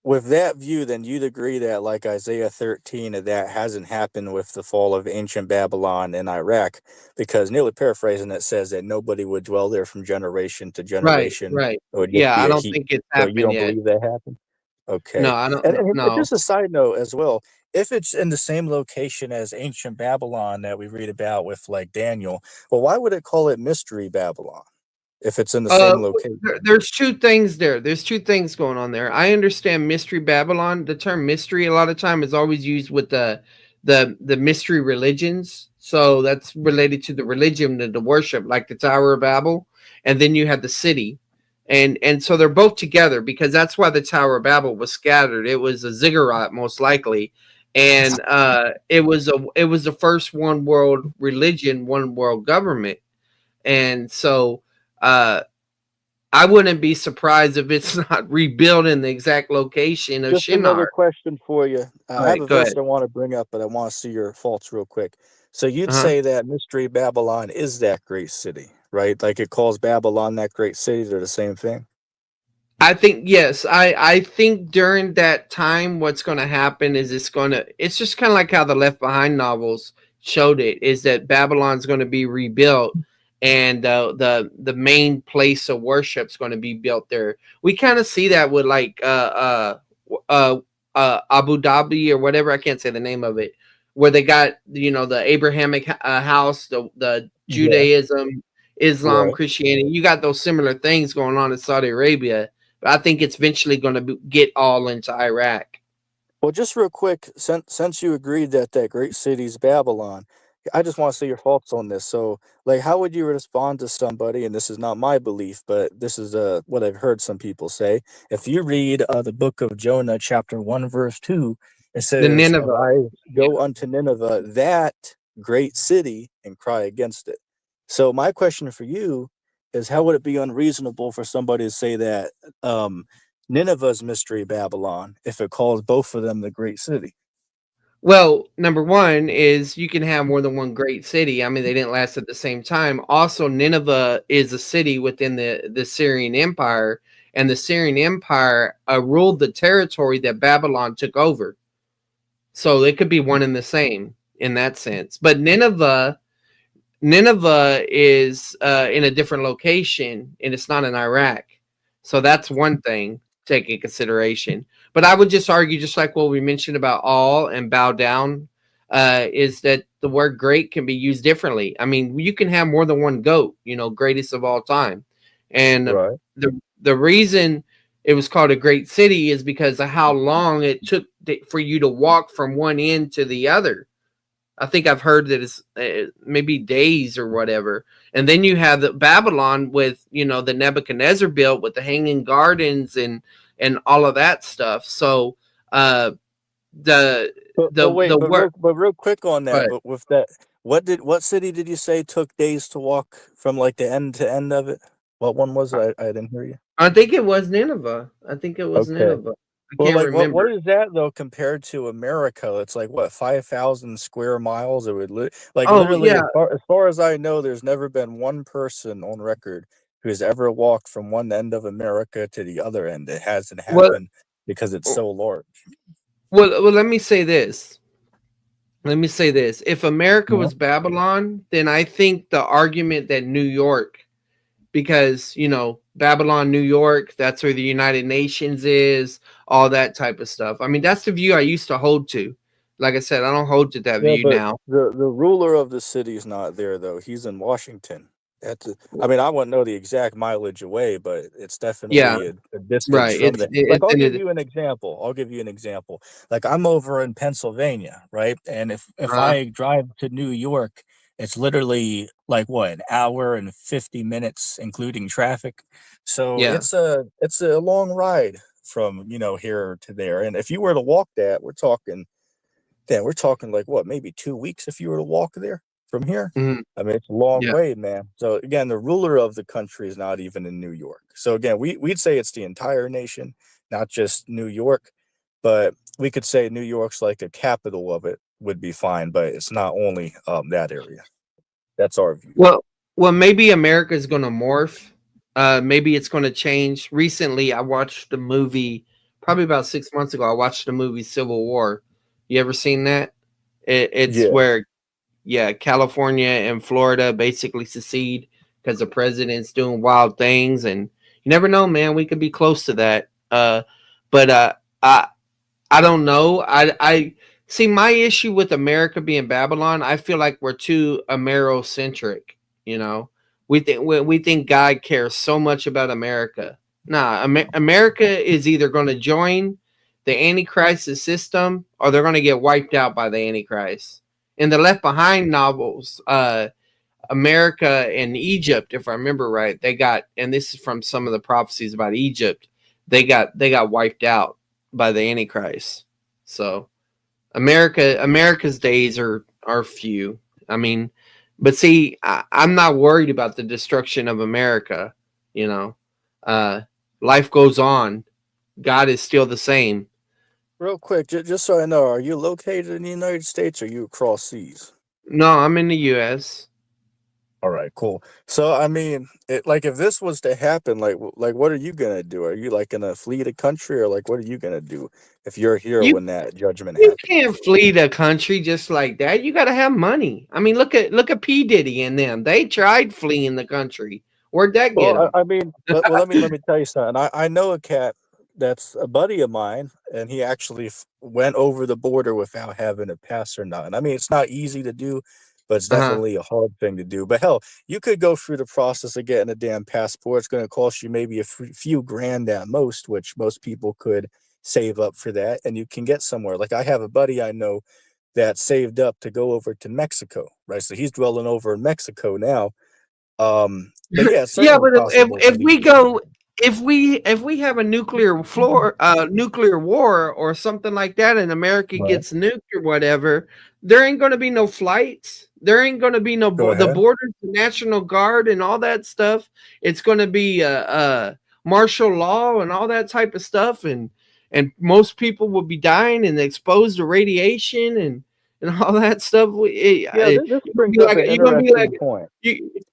with that view, then you'd agree that like Isaiah 13 that hasn't happened with the fall of ancient Babylon in Iraq, because nearly paraphrasing it says that nobody would dwell there from generation to
Right,
generation.
right.
It would just
Yeah,
be
I
a
don't
heat.
think it's
So you
happened
don't
yet.
believe that happened? Okay.
No, I don't.
And
No.
just a side note as well, if it's in the same location as ancient Babylon that we read about with like Daniel, well, why would it call it Mystery Babylon if it's in the
Uh,
same location?
there's two things there. There's two things going on there. I understand mystery Babylon. The term mystery a lot of time is always used with the mystery religions. So that's related to the religion, the worship, like the Tower of Babel, and then you have the city, and so they're both together because that's why the Tower of Babel was scattered. It was a ziggurat most likely, and it was the first one world religion, one world government, and so. Uh, I wouldn't be surprised if it's not rebuilt in the exact location of
Just another
Shinar.
question for you.
All
I have
right,
a
go
verse
ahead.
I want to bring up, but I want to see your faults real quick. So you'd
Uh-huh.
say that Mystery Babylon is that great city, right? Like it calls Babylon that great city. They're the same thing.
I think yes. I think during that time, what's going to happen is it's just kind of like how the Left Behind novels showed it. Is that Babylon's going to be rebuilt, and the main place of worship is going to be built there. We kind of see that with like uh, Abu Dhabi or whatever. I can't say the name of it, where they got the Abrahamic house, the
Yeah.
Judaism, Islam,
Right.
Christianity. You got those similar things going on in Saudi Arabia, but I think it's eventually going to get all into Iraq.
Well, just real quick, since you agreed that that great city's Babylon, I just want to see your thoughts on this. So, like, how would you respond to somebody? And this is not my belief, but this is what I've heard some people say. If you read the book of Jonah, chapter 1, verse 2, it
The
says,
Nineveh.
"Arise,
Yeah.
go unto Nineveh, that great city, and cry against it." So, my question for you is, how would it be unreasonable for somebody to say that? Nineveh's mystery Babylon if it calls both of them the great city.
Well, number one is you can have more than one great city. I mean, they didn't last at the same time. Also, Nineveh is a city within the Syrian Empire, and the Syrian Empire ruled the territory that Babylon took over. So it could be one and the same in that sense. But Nineveh is in a different location, and it's not in Iraq. So that's one thing to take in consideration. But I would just argue, just like what we mentioned about all and bow down, is that the word great can be used differently. I mean, you can have more than one goat, greatest of all time. And
Right.
the reason it was called a great city is because of how long it took for you to walk from one end to the other. I think I've heard that it's maybe days or whatever. And then you have the Babylon with the Nebuchadnezzar built with the hanging gardens and all of that stuff. So uh, the
But wait,
the word.
but real quick on that,
But
but with that, what city did you say took days to walk from like the end to end of it? What one was it? I didn't hear you.
I think it was Nineveh. I think it was
Okay.
Nineveh. I
Well,
can't
like what
remember.
is that though compared to America? It's like what 5,000 square miles. It would like
Oh
literally
yeah.
as far as I know, there's never been one person on record who has ever walked from one end of America to the other end. It hasn't
Well,
happened because it's so large.
well. Let me say this. Let me say this. If America
Yeah.
was Babylon, then I think the argument that New York, because Babylon, New York, that's where the United Nations is, all that type of stuff. I mean, that's the view I used to hold to. Like I said, I don't hold to that
Yeah,
view
but
now.
the ruler of the city is not there though. He's in Washington. I mean, I wouldn't know the exact mileage away, but it's
Yeah,
definitely a distance
right.
from
It's
there. Like,
it's
I'll
in
give
it.
you an example. I'll give you an example. Like, I'm over in Pennsylvania, right? And if
Uh,
I drive to New York, it's literally like what, an hour and 50 minutes, including traffic. So
yeah.
it's a long ride from here to there. And if you were to walk that, we're talking like what, maybe 2 weeks if you were to walk there from here.
Mhm,
I mean, it's a long
yeah.
way, man. So again, the ruler of the country is not even in New York. So again, we'd say it's the entire nation, not just New York. but we could say New York's like a capital of it would be fine, but it's not only that area. That's our view.
Well, maybe America's going to morph. Maybe it's going to change. Recently, I watched the movie. Probably about 6 months ago, I watched the movie Civil War. You ever seen that? It's
Yeah.
where, yeah, California and Florida basically secede because the president's doing wild things, and you never know, man. We could be close to that. But I don't know. I see my issue with America being Babylon. I feel like we're too Amerocentric. You know, we think God cares so much about America. Nah, America is either going to join the Antichrist system or they're going to get wiped out by the Antichrist. In the Left Behind novels, America and Egypt, if I remember right, they got, and this is from some of the prophecies about Egypt, they got wiped out by the Antichrist. So America's days are few. I mean, but see, I'm not worried about the destruction of America. You know, uh, life goes on. God is still the same.
Real quick, just so I know, are you located in the United States or are you across seas?
No, I'm in the U.S.
All right, cool. So, I mean, like if this was to happen, like what are you gonna do? Are you like gonna flee the country, or like what are you gonna do if you're here
You
when that judgment
You
happens?
can't flee the country just like that. You got to have money. I mean, look at P Diddy and them. They tried fleeing the country. Where'd that get
Well,
them?
I mean, well, let me tell you something. I know a cat that's a buddy of mine, and he actually went over the border without having a pass or nothing. I mean, it's not easy to do, but it's
Uh huh.
definitely a hard thing to do. But hell, you could go through the process of getting a damn passport. It's going to cost you maybe a few grand at most, which most people could save up for that, and you can get somewhere. Like I have a buddy I know that saved up to go over to Mexico, right? So he's dwelling over in Mexico now. But yeah, it's
Yeah,
certainly
but
possible to
if we
leave.
go if we have a nuclear war or something like that, and America
Right.
gets nuked or whatever, there ain't going to be no flights. There ain't going to be no
Go
the
ahead.
borders, the National Guard, and all that stuff. It's going to be martial law and all that type of stuff, and most people will be dying and exposed to radiation and all that stuff.
Yeah, this brings up an
You're gonna be like
interesting point.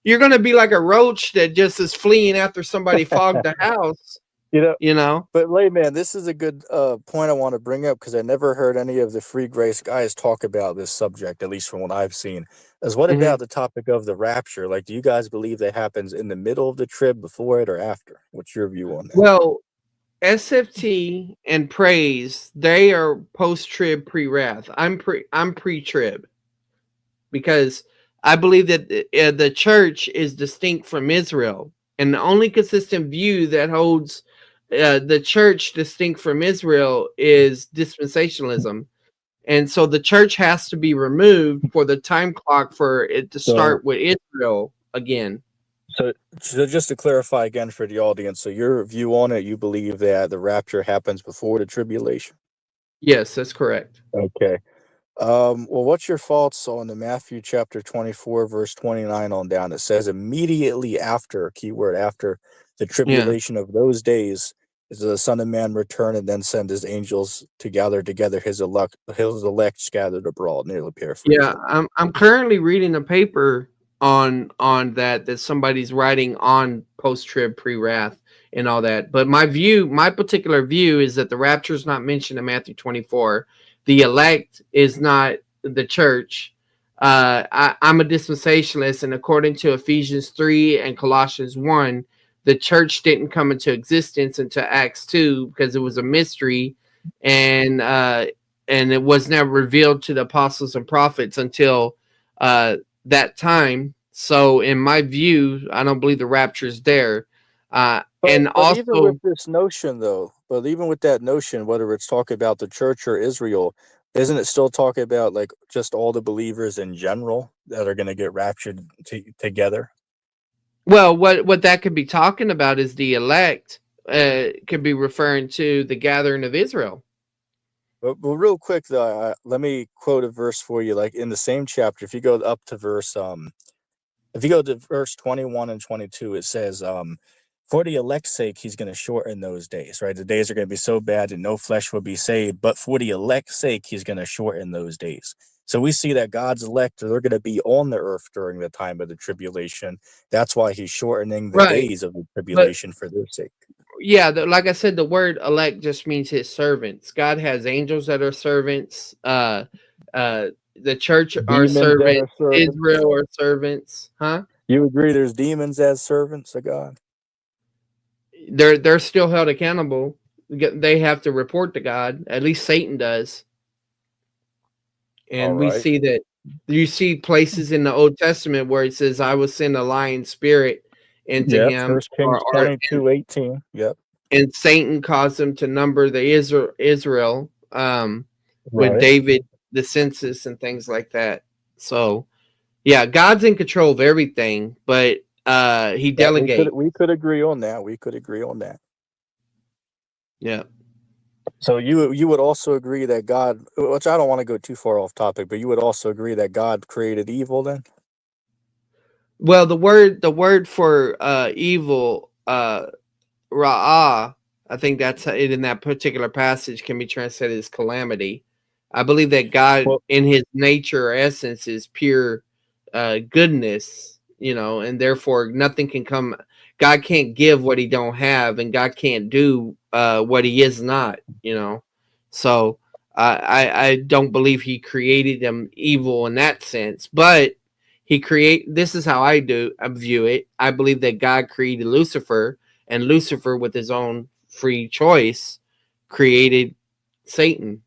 you're gonna be like a roach that just is fleeing after somebody fogged the house,
You know,
you know?
but layman, this is a good point I want to bring up because I never heard any of the free grace guys talk about this subject, at least from what I've seen. Is what
Hmm.
about the topic of the rapture? Like, do you guys believe that happens in the middle of the trib, before it, or after? What's your view on that?
Well, SFT and praise, they are post trib pre wrath. I'm pre trib because I believe that the church is distinct from Israel, and the only consistent view that holds the church distinct from Israel is dispensationalism. And so the church has to be removed for the time clock for it to
So,
start with Israel again.
so just to clarify again for the audience, so your view on it, you believe that the rapture happens before the tribulation?
Yes, that's correct.
Okay. Well, what's your thoughts on the Matthew chapter 24, verse 29 on down? It says immediately after, keyword after, the
Yeah.
tribulation of those days is the Son of Man return and then send his angels to gather together his elect scattered abroad, nearly
Yeah,
paraphrasing.
I'm currently reading a paper on that somebody's writing on post trib pre wrath and all that. But my particular view is that the rapture is not mentioned in Matthew 24. The elect is not the church. I'm a dispensationalist, and according to Ephesians 3 and Colossians 1, the church didn't come into existence until Acts 2 because it was a mystery, and it was never revealed to the apostles and prophets until that time. So, in my view, I don't believe the rapture is there.
But
And
but even with
also,
this notion though, but even with that notion, whether it's talking about the church or Israel, isn't it still talking about like just all the believers in general that are going to get raptured together?
well, what that could be talking about is the elect. Could be referring to the gathering of Israel.
But real quick though, let me quote a verse for you. Like in the same chapter, if you go to verse 21 and 22, it says, For the elect's sake, he's going to shorten those days, right? The days are going to be so bad that no flesh will be saved. But for the elect's sake, he's going to shorten those days. So we see that God's elect, they're going to be on the earth during the time of the tribulation. That's why he's shortening the
Right.
days of the
But
tribulation for their sake.
yeah, like I said, the word elect just means his servants. God has angels that are servants. The church are
Demons that
servants.
are servants.
Israel are servants. Huh?
You agree there's demons as servants of God?
They're still held accountable. They have to report to God. At least Satan does.
All
And we
right.
see that you see places in the Old Testament where it says, "I will send a lion spirit into
Yep.
him,"
First Kings
or
22:18. Yep.
and Satan caused them to number the Israel with
Right.
David, the census, and things like that. So yeah, God's in control of everything, but he
That we could
delegates.
we could agree on that. We could agree on that.
Yeah.
So you would also agree that God, which I don't want to go too far off topic, but you would also agree that God created evil then?
Well, the word for evil, ra'ah, I think that's it in that particular passage can be translated as calamity. I believe that God,
Well,
in His nature or essence, is pure goodness, and therefore nothing can come. God can't give what He don't have, and God can't do what He is not. So I don't believe He created them evil in that sense, but He create. This is how I view it. I believe that God created Lucifer, and Lucifer, with his own free choice, created Satan.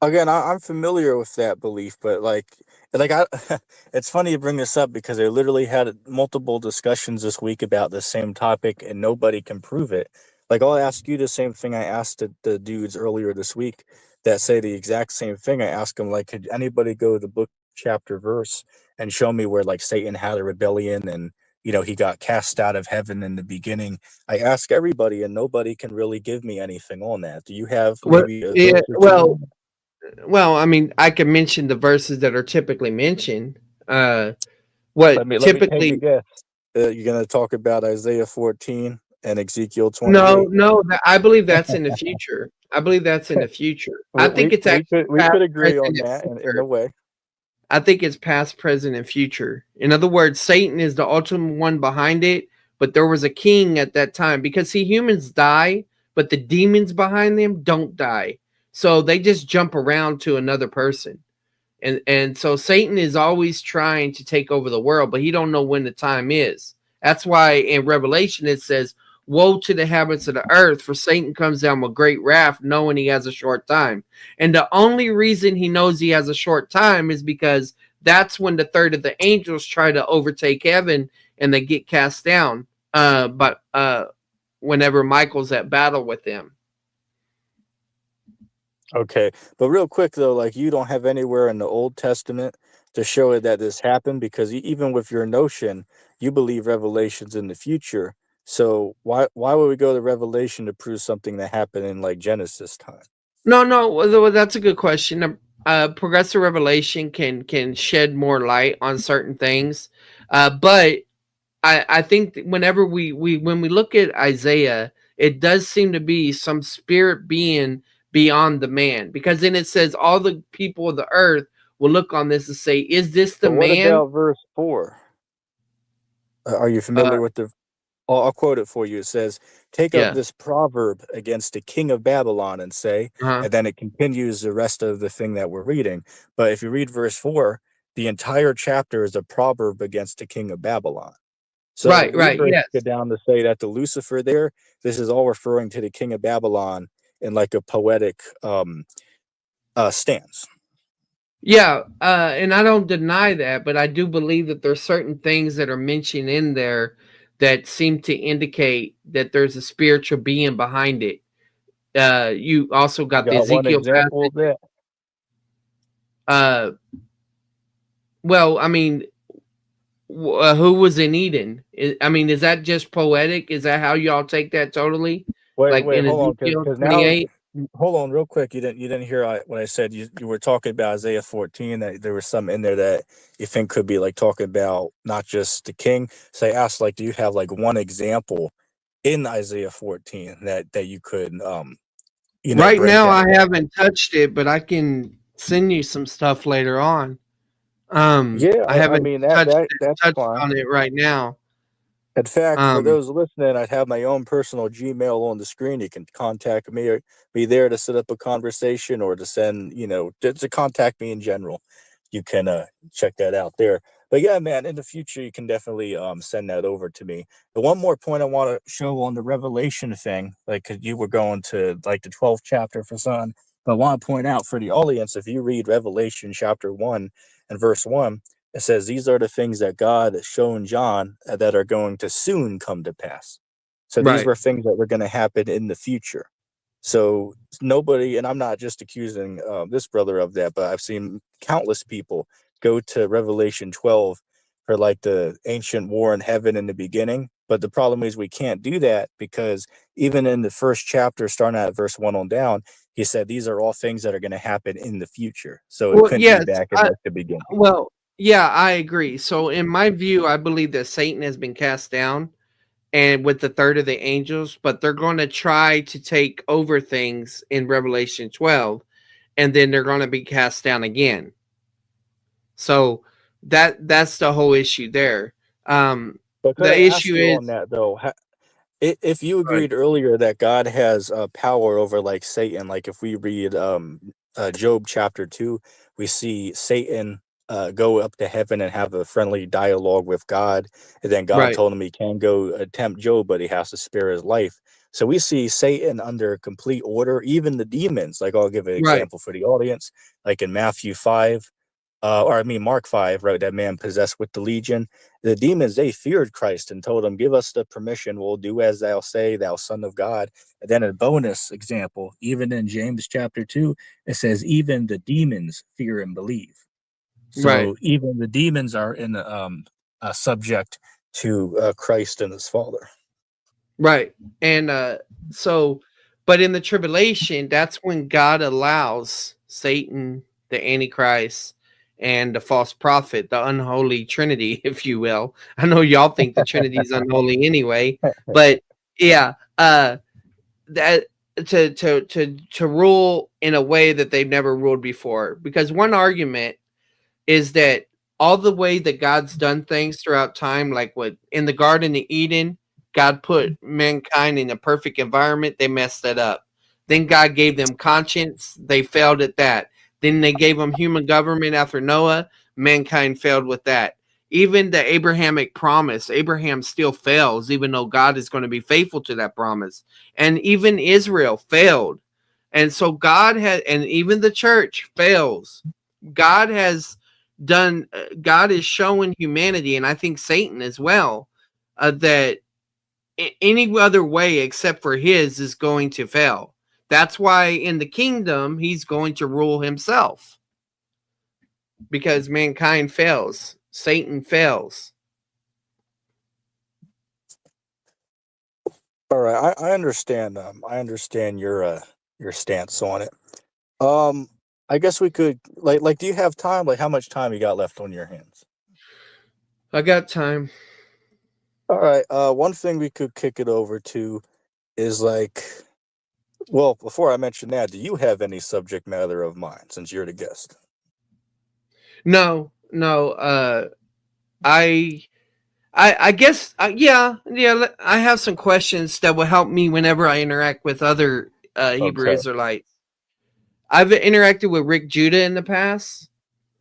again, I'm familiar with that belief, but like I, it's funny you bring this up because I literally had multiple discussions this week about the same topic, and nobody can prove it. Like I'll ask you the same thing I asked the dudes earlier this week that say the exact same thing. I ask them like, could anybody go to book, chapter, verse, and show me where like Satan had a rebellion and he got cast out of heaven in the beginning. I ask everybody, and nobody can really give me anything on that. Do you have
Well,
maybe a
yeah,
verse or two
well,
on that?
well. I mean, I can mention the verses that are typically mentioned. What
Let me take a
typically?
guess. You're gonna talk about Isaiah 14 and Ezekiel
No,
28.
no. I believe that's in the future. I believe that's in the future. I
we,
think
we
it's
we
actually
could we
past,
could agree
present,
on
and
that in
future.
a way.
I think it's past, present, and future. In other words, Satan is the ultimate one behind it, but there was a king at that time because see, humans die, but the demons behind them don't die. So they just jump around to another person. And so Satan is always trying to take over the world, but he don't know when the time is. That's why in Revelation it says, "Woe to the habits of the earth, for Satan comes down with great wrath, knowing he has a short time." And the only reason he knows he has a short time is because that's when the third of the angels try to overtake heaven and they get cast down. But whenever Michael's at battle with them.
Okay, but real quick though, like you don't have anywhere in the Old Testament to show it that this happened because even with your notion, you believe Revelation's in the future. So why would we go to Revelation to prove something that happened in like Genesis time?
No, no, that's a good question. Progressive revelation can shed more light on certain things, but I think that whenever we when we look at Isaiah, it does seem to be some spirit being beyond the man, because then it says all the people of the earth will look on this and say, "Is this the
But what
man?"
about verse 4? Are you
Uh,
familiar with the I'll quote it for you. It says, "Take up
yeah,
this proverb against the king of Babylon and say,"
uh-huh.
and then it continues the rest of the thing that we're reading. But if you read verse 4, the entire chapter is a proverb against the king of Babylon. So
Right,
we
right,
break
yes.
it down to say that the Lucifer there, this is all referring to the king of Babylon in like a poetic stance.
Yeah, and I don't deny that, but I do believe that there's certain things that are mentioned in there that seem to indicate that there's a spiritual being behind it. You also
You
got the
got one
Ezekiel
example of
passage.
that?
Uh, well, I mean, who was in Eden? I mean, is that just poetic? Is that how y'all take that totally?
Wait,
Like
wait,
in
hold on,
Ezekiel
because now
28?
hold on real quick. You didn't hear what I said. You were talking about Isaiah 14. That there was some in there that you think could be like talking about not just the king. So I asked, like, do you have like one example in Isaiah 14 that you could
Right
break
now,
down?
I haven't touched it, but I can send you some stuff later on.
Yeah,
I
I
haven't
mean that's
touched
fine.
on it right now.
In fact, for
Um,
those listening, I have my own personal Gmail on the screen. You can contact me or be there to set up a conversation or to send, to contact me in general. You can check that out there. But yeah, man, in the future, you can definitely send that over to me. The one more point I want to show on the Revelation thing, like 'cause you were going to like the 12th chapter for son, but I want to point out for the audience, if you read Revelation chapter 1 and verse 1, it says, these are the things that God has shown John that are going to soon come to pass. So these
right.
were things that were going to happen in the future. So nobody, and I'm not just accusing this brother of that, but I've seen countless people go to Revelation 12 for like the ancient war in heaven in the beginning. But the problem is we can't do that because even in the first chapter, starting at verse 1 on down, he said these are all things that are going to happen in the future. So it
Well,
couldn't be
yes.
back in
I,
like the beginning.
well, yeah, I agree. So, in my view, I believe that Satan has been cast down, and with the third of the angels, but they're going to try to take over things in Revelation 12, and then they're going to be cast down again. So that's the whole issue there.
But could
The
I ask
issue
you
is,
on that though? If you
go ahead.
agreed earlier that God has power over like Satan, like if we read Job chapter 2, we see Satan go up to heaven and have a friendly dialogue with God, and then God
Right,
told him he can go tempt Job, but he has to spare his life. So we see Satan under complete order, even the demons. Like I'll give an
right,
example for the audience, like in Matthew 5, or I mean Mark 5, right? That man possessed with the legion. The demons, they feared Christ and told him, give us the permission. We'll do as thou say, thou son of God. And then a bonus example, even in James chapter 2, it says, even the demons fear and believe.
right,
So even the demons are in subject to Christ and his Father.
right. And so, but in the tribulation, that's when God allows Satan, the Antichrist, and the false prophet, the unholy Trinity, if you will. I know y'all think the Trinity is unholy anyway, but yeah, that to rule in a way that they've never ruled before. Because one argument is that all the way that God's done things throughout time, like what in the Garden of Eden, God put mankind in a perfect environment, they messed that up. Then God gave them conscience, they failed at that. Then they gave them human government after Noah, mankind failed with that. Even the Abrahamic promise, Abraham still fails, even though God is going to be faithful to that promise. And even Israel failed. And so God had, and even the church fails. God has God is showing humanity, and I think Satan as well, that any other way except for his is going to fail. That's why in the kingdom he's going to rule himself, because mankind fails, Satan fails.
All right, I understand. I understand your stance on it. Um, I guess we could do you have time? Like, how much time you got left on your hands?
I got time.
All right. One thing we could kick it over to is like, well, before I mention that, do you have any subject matter of mine since you're the guest?
No, no. I I guess yeah. I have some questions that will help me whenever I interact with other Hebrew
Okay.
Israelites. I've interacted with Rick Judah in the past,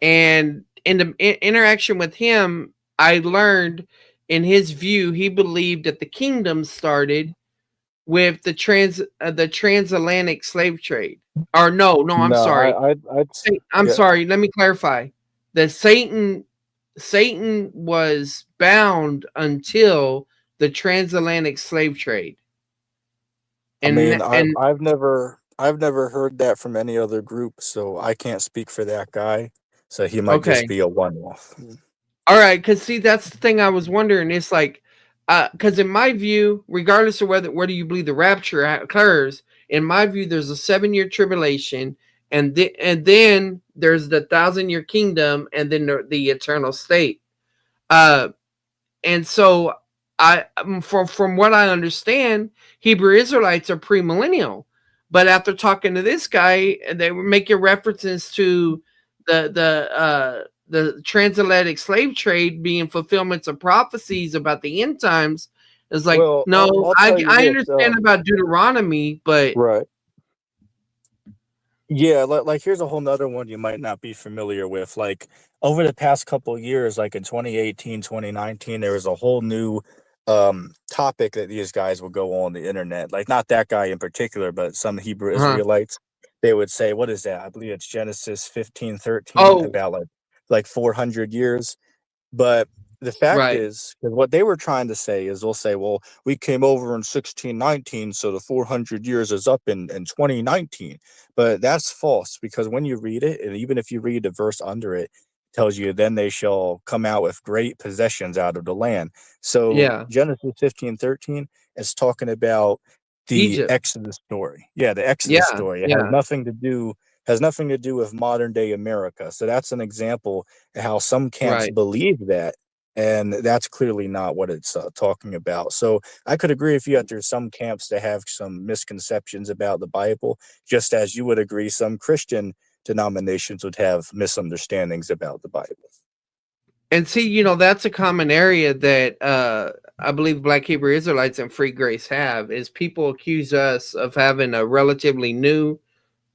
and in the interaction with him, I learned in his view he believed that the kingdom started with the transatlantic slave trade. Or no, I'm
No,
sorry.
I'd
I'm
yeah.
sorry. Let me clarify. That Satan was bound until the transatlantic slave trade.
I mean,
And
I've never heard that from any other group, so I can't speak for that guy. So he might just
okay.
be a one-off.
All right, because see, that's the thing I was wondering. It's like, because in my view, regardless of whether you believe the rapture occurs, In my view, there's a 7-year tribulation, and then there's the 1,000-year kingdom, and then the eternal state. Uh, and so from what I understand, Hebrew Israelites are premillennial. But after talking to this guy, they were making references to the transatlantic slave trade being fulfillments of prophecies about the end times. It's like,
Well,
no,
I'll
I
tell you
I
this.
understand about Deuteronomy, but
Right. Yeah, like here's a whole nother one you might not be familiar with. Like over the past couple of years, like in 2018, 2019, there was a whole new topic that these guys would go on the internet. Like not that guy in particular, but some Hebrew
huh?
Israelites. They would say, what is that? I believe it's Genesis 15:13,
Oh,
about like 400 years. But the fact
right,
is, 'cause what they were trying to say is they'll say, well, we came over in 1619, so the 400 years is up in 2019. But that's false because when you read it, and even if you read the verse under it, it tells you, then they shall come out with great possessions out of the land. So
yeah,
Genesis 15:13 is talking about the
Egypt,
Exodus story. Yeah, the Exodus
yeah,
story. It
yeah,
has nothing to do with modern day America. So that's an example how some camps
right.
believe that, and that's clearly not what it's talking about. So I could agree with you that there's some camps that have some misconceptions about the Bible, just as you would agree some Christian denominations would have misunderstandings about the Bible.
And see, that's a common area that I believe Black Hebrew Israelites and Free Grace have is people accuse us of having a relatively new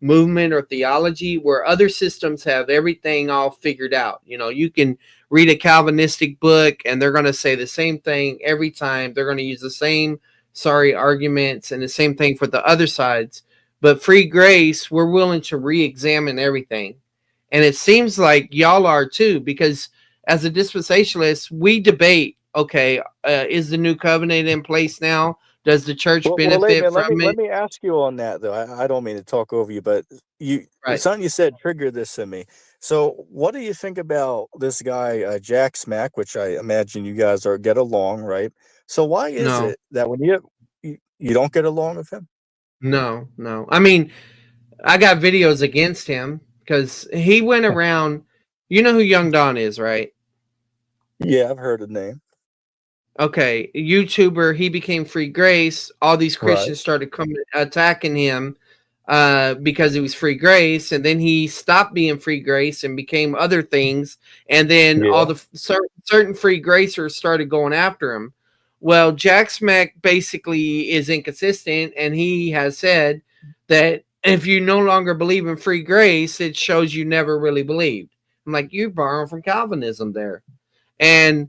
movement or theology where other systems have everything all figured out. You can read a Calvinistic book and they're going to say the same thing every time. They're going to use the same sorry arguments and the same thing for the other sides. But Free Grace, we're willing to re-examine everything. And it seems like y'all are too, because as a dispensationalist, we debate, okay, is the new covenant in place now? Does the church
Well,
benefit
Laban,
from
let
it?
me ask you on that though. I don't mean to talk over you, but you
Right.
something you said triggered this in me. So, what do you think about this guy Jack Smack, which I imagine you guys are get along, right? So, why is
No.
it that when you don't get along with him?
No, no. I mean, I got videos against him because he went around. You know who Young Don is, right?
Yeah, I've heard the name.
Okay, YouTuber. He became Free Grace. All these
Right.
Christians started coming attacking him because he was Free Grace, and then he stopped being Free Grace and became other things. And then all
Yeah.
the certain Free Gracers started going after him. Well, Jack Smack basically is inconsistent, and he has said that if you no longer believe in free grace, it shows you never really believed. I'm like, you borrowing from Calvinism there, and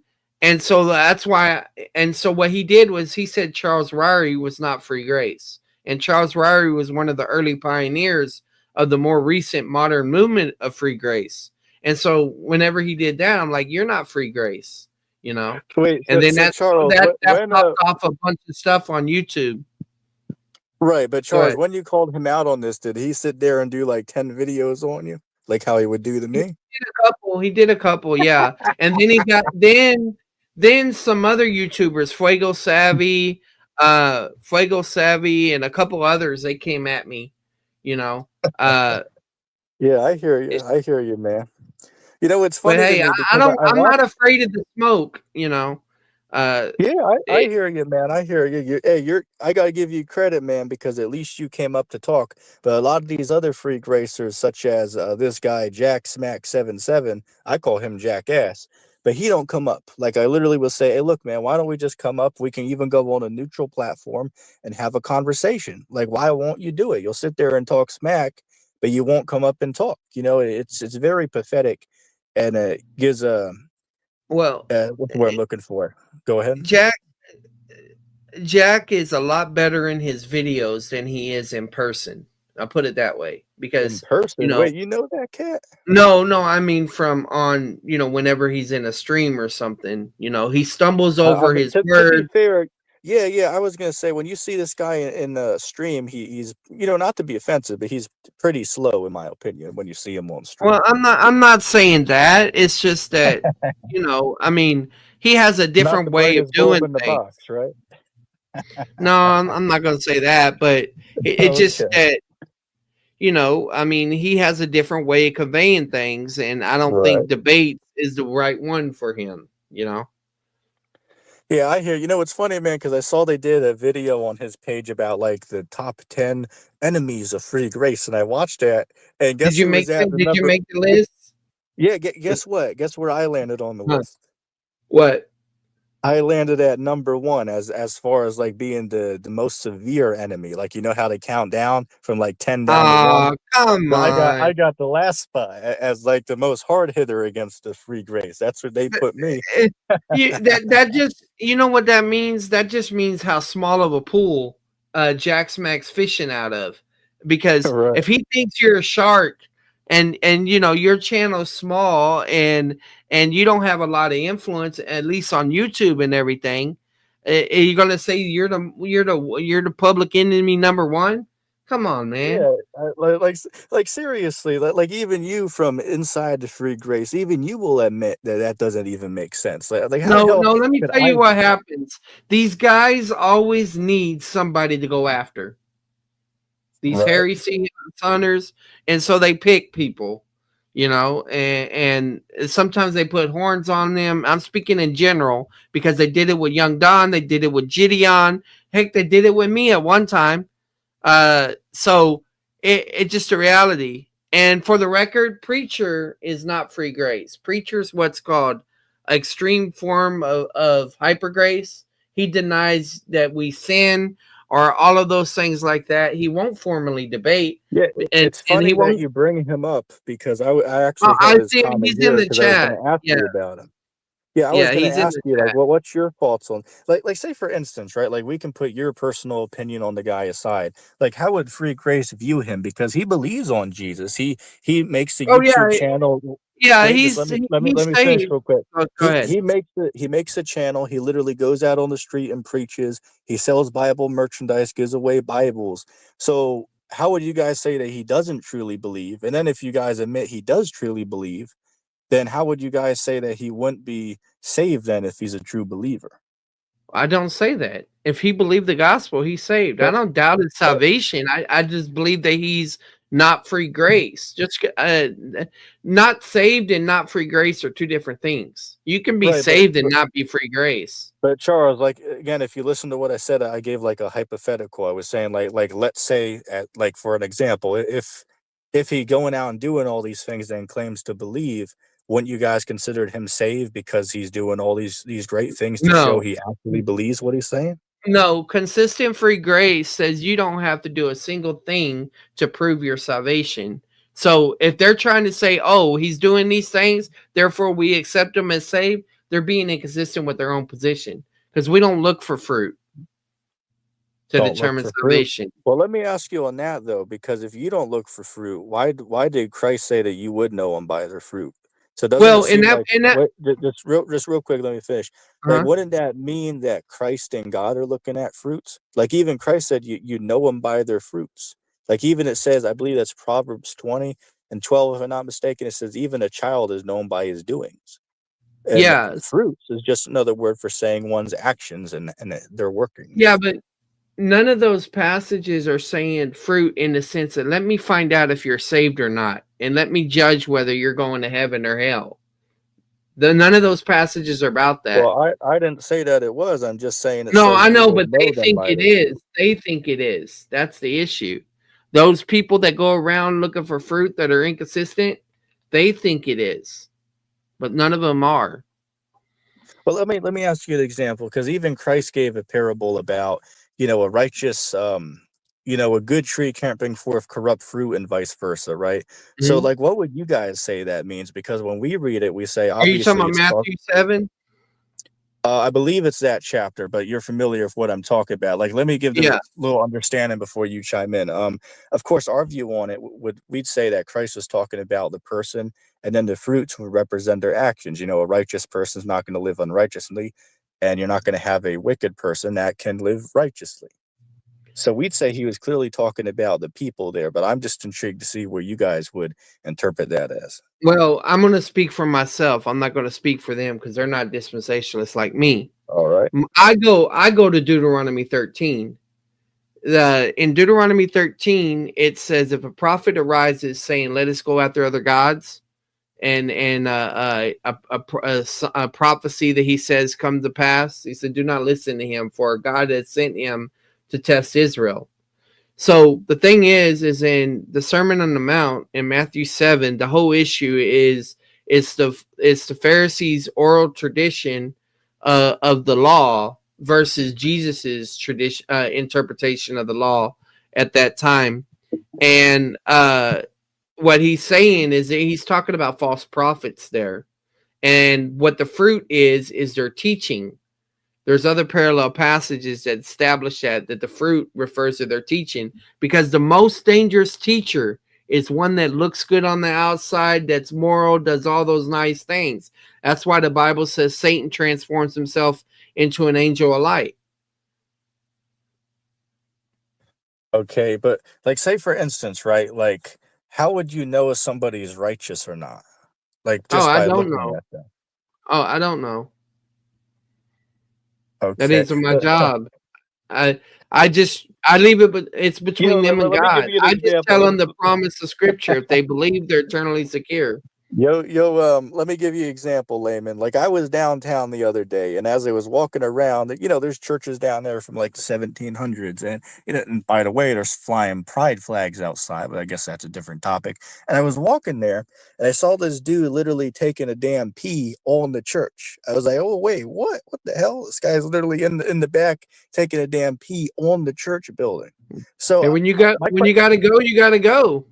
so that's why. And so what he did was he said Charles Ryrie was not free grace, and Charles Ryrie was one of the early pioneers of the more recent modern movement of free grace. And so whenever he did that, I'm like, you're not free grace, you know.
Wait,
And then
so Charles,
that
when
popped off a bunch of stuff on YouTube.
right, but
Go
Charles,
ahead.
when you called him out on this, did he sit there and do like 10 videos on you, like how he would do to me?
He did a couple, yeah. And then he got then some other YouTubers, Fuego Savvy and a couple others, they came at me, you know. Uh
Yeah, I hear you.
it's,
I hear you, man. You know, it's
but
funny to
hey,
me
I
because
don't
I
I'm
watch.
not afraid of the smoke, you know. Uh
Yeah, I
it,
hear you, man. I hear you. Hey, I gotta give you credit, man, because at least you came up to talk. But a lot of these other freak racers, such as this guy Jack Smack 77, I call him Jackass, but he don't come up. Like I literally will say, hey, look, man, why don't we just come up? We can even go on a neutral platform and have a conversation. Like, why won't you do it? You'll sit there and talk smack, but you won't come up and talk. You know, it's very pathetic, and it gives
well,
what's the word I'm looking for? Go ahead.
Jack Jack is a lot better in his videos than he is in person. I'll put it that way
In
because you
person?
know
Wait, you know that cat?
no, no, I mean from on, whenever he's in a stream or something, he stumbles
I
over
mean,
his
to be
words.
fair, yeah, yeah, I was gonna say when you see this guy in the stream, he's not to be offensive, but he's pretty slow in my opinion when you see him on
Well,
stream.
I'm not saying that. It's just that, I mean, he has a
Not
different
to bring
way of
his bulb
doing
in the
things.
box, right?
No, I'm not going to say that, but it just
Okay.
that, I mean, he has a different way of conveying things, and I don't
Right.
think debate is the right one for him.
Yeah, I hear. You know, it's funny, man, because I saw they did a video on his page about like the top 10 enemies of free grace, and I watched that, and
Did
guess
you
who
make
was at
them?
the
Did you
number?
make the list?
Yeah, guess what? Guess where I landed on the
Huh.
list?
What?
I landed at number one as far as like being the most severe enemy. Like you know how they count down from like 10 down to one.
Oh, come
So I
on.
got the last spot as like the most hard hitter against the free grace. That's where they put me.
Eh, that just what that means? That just means how small of a pool Jack Smack's fishing out of. Because
Right.
if he thinks you're a shark and your channel's small and you don't have a lot of influence, at least on YouTube and everything, you're gonna say you're the public enemy number one? Come on, man.
Yeah, like seriously, like even you from inside the free grace, even you will admit that that doesn't even make sense. Like how the
No,
hell
no, let me
could
tell
I?
you what happens. These guys always need somebody to go after. These
Right.
Harry C. Hunters, and so they pick people, and sometimes they put horns on them. I'm speaking in general because they did it with Young Don, they did it with Gideon, heck, they did it with me at one time. So it's just a reality. And for the record, preacher is not free grace. Preacher's what's called extreme form of hyper grace. He denies that we sin or all of those things like that. He won't formally debate,
Yeah,
and
it's
and he
funny that
won't.
you bring him up because I
Oh,
actually
I
have his
see him.
comment
He's in
here
the
because I was
chat.
going to ask
Yeah,
you about him. Yeah, I was
yeah,
gonna
he's in
ask
the
you, like,
chat.
what's your thoughts on like say for instance, right? Like we can put your personal opinion on the guy aside. Like how would Free Grace view him? Because he believes on Jesus. He makes a
Oh yeah,
YouTube channel.
yeah.
Wait, just
He's
let
he's
me finish
saved.
real quick.
Oh, go ahead.
He makes a channel. He literally goes out on the street and preaches. He sells Bible merchandise, gives away Bibles. So how would you guys say that he doesn't truly believe? And then if you guys admit he does truly believe, then how would you guys say that he wouldn't be saved then if he's a true believer?
I don't say that. If he believed the gospel, he's saved. I
But
don't doubt his
but
salvation. I just believe that he's not free grace. Just not saved and not free grace are two different things. You can be
right,
saved and not be free grace.
but Charles, like again, if you listen to what I said, I gave like a hypothetical. I was saying like let's say at like for an example, if he going out and doing all these things and claims to believe, wouldn't you guys consider him saved because he's doing all these great things to show
No,
he actually believes what he's saying?
no. Consistent free grace says you don't have to do a single thing to prove your salvation. So if they're trying to say, "Oh, he's doing these things, therefore we accept him as saved," they're being inconsistent with their own position because we don't look for fruit to
Don't look
determine
for fruit.
salvation.
Well, let me ask you on that though, because if you don't look for fruit, why did Christ say that you would know them by their fruit? So doesn't it
Well, in
seem
that
like
in that
what just real quick, let me finish. Like,
uh
wouldn't that mean that Christ and God are looking at fruits? Like even Christ said you know them by their fruits. Like even it says, I believe that's Proverbs 20 and 12, if I'm not mistaken, it says even a child is known by his doings. And
yeah,
fruits is just another word for saying one's actions and their
yeah,
workings.
but none of those passages are saying fruit in the sense that let me find out if you're saved or not, and let me judge whether you're going to heaven or hell. None of those passages are about that.
Well, I didn't say that it was. I'm just saying it
No,
says
I
that you
know,
will
but they
know them
think
by
it
their
is.
fruit.
They think it is. That's the issue. Those people that go around looking for fruit that are inconsistent, they think it is, but none of them are.
Well, let me ask you an example, because even Christ gave a parable about, you know, a righteous, you know, a good tree can't bring forth corrupt fruit and vice versa, right? So,
Mhm.
like, what would you guys say that means? Because when we read it, we say
Are you talking
obviously
about
it's talk.
Matthew 7?
I believe it's that chapter, but you're familiar with what I'm talking about. Like, let me give them a
Yeah.
little understanding before you chime in. Of course, our view on it would we'd say that Christ was talking about the person, and then the fruits would represent their actions. You know, a righteous person's not going to live unrighteously, and you're not going to have a wicked person that can live righteously. So we'd say he was clearly talking about the people there, but I'm just intrigued to see where you guys would interpret that as.
Well, I'm going to speak for myself. I'm not going to speak for them because they're not dispensationalists like me.
All right.
I go to Deuteronomy 13. In Deuteronomy 13, it says, if a prophet arises saying, let us go after other gods, and a prophecy that he says come to pass, he said, do not listen to him, for God has sent him to test Israel. So the thing is in the Sermon on the Mount in Matthew 7, the whole issue is the Pharisees' oral tradition of the law versus Jesus's tradition interpretation of the law at that time. And what he's saying is that he's talking about false prophets there. And what the fruit is their teaching. There's other parallel passages that establish that the fruit refers to their teaching, because the most dangerous teacher is one that looks good on the outside, that's moral, does all those nice things. That's why the Bible says Satan transforms himself into an angel of light.
Okay, but like, say for instance, right? Like, how would you know if somebody is righteous or not? Like,
Oh,
just
I
by
don't
looking
know.
at them.
Oh, I don't know. That
Okay.
isn't my job. I I leave it, but it's between them and
Let me give
God.
you an
I just tell
example.
them the promise of Scripture. If they believe, they're eternally secure.
Let me give you an example, Layman. Like, I was downtown the other day, and as I was walking around, there's churches down there from like the 1700s, and and by the way, there's flying pride flags outside, but I guess that's a different topic. And I was walking there, and I saw this dude literally taking a damn pee on the church. I was like, oh wait, what? What the hell? This guy's literally in the back taking a damn pee on the church building. So
And
my
when you got to go, you got to go.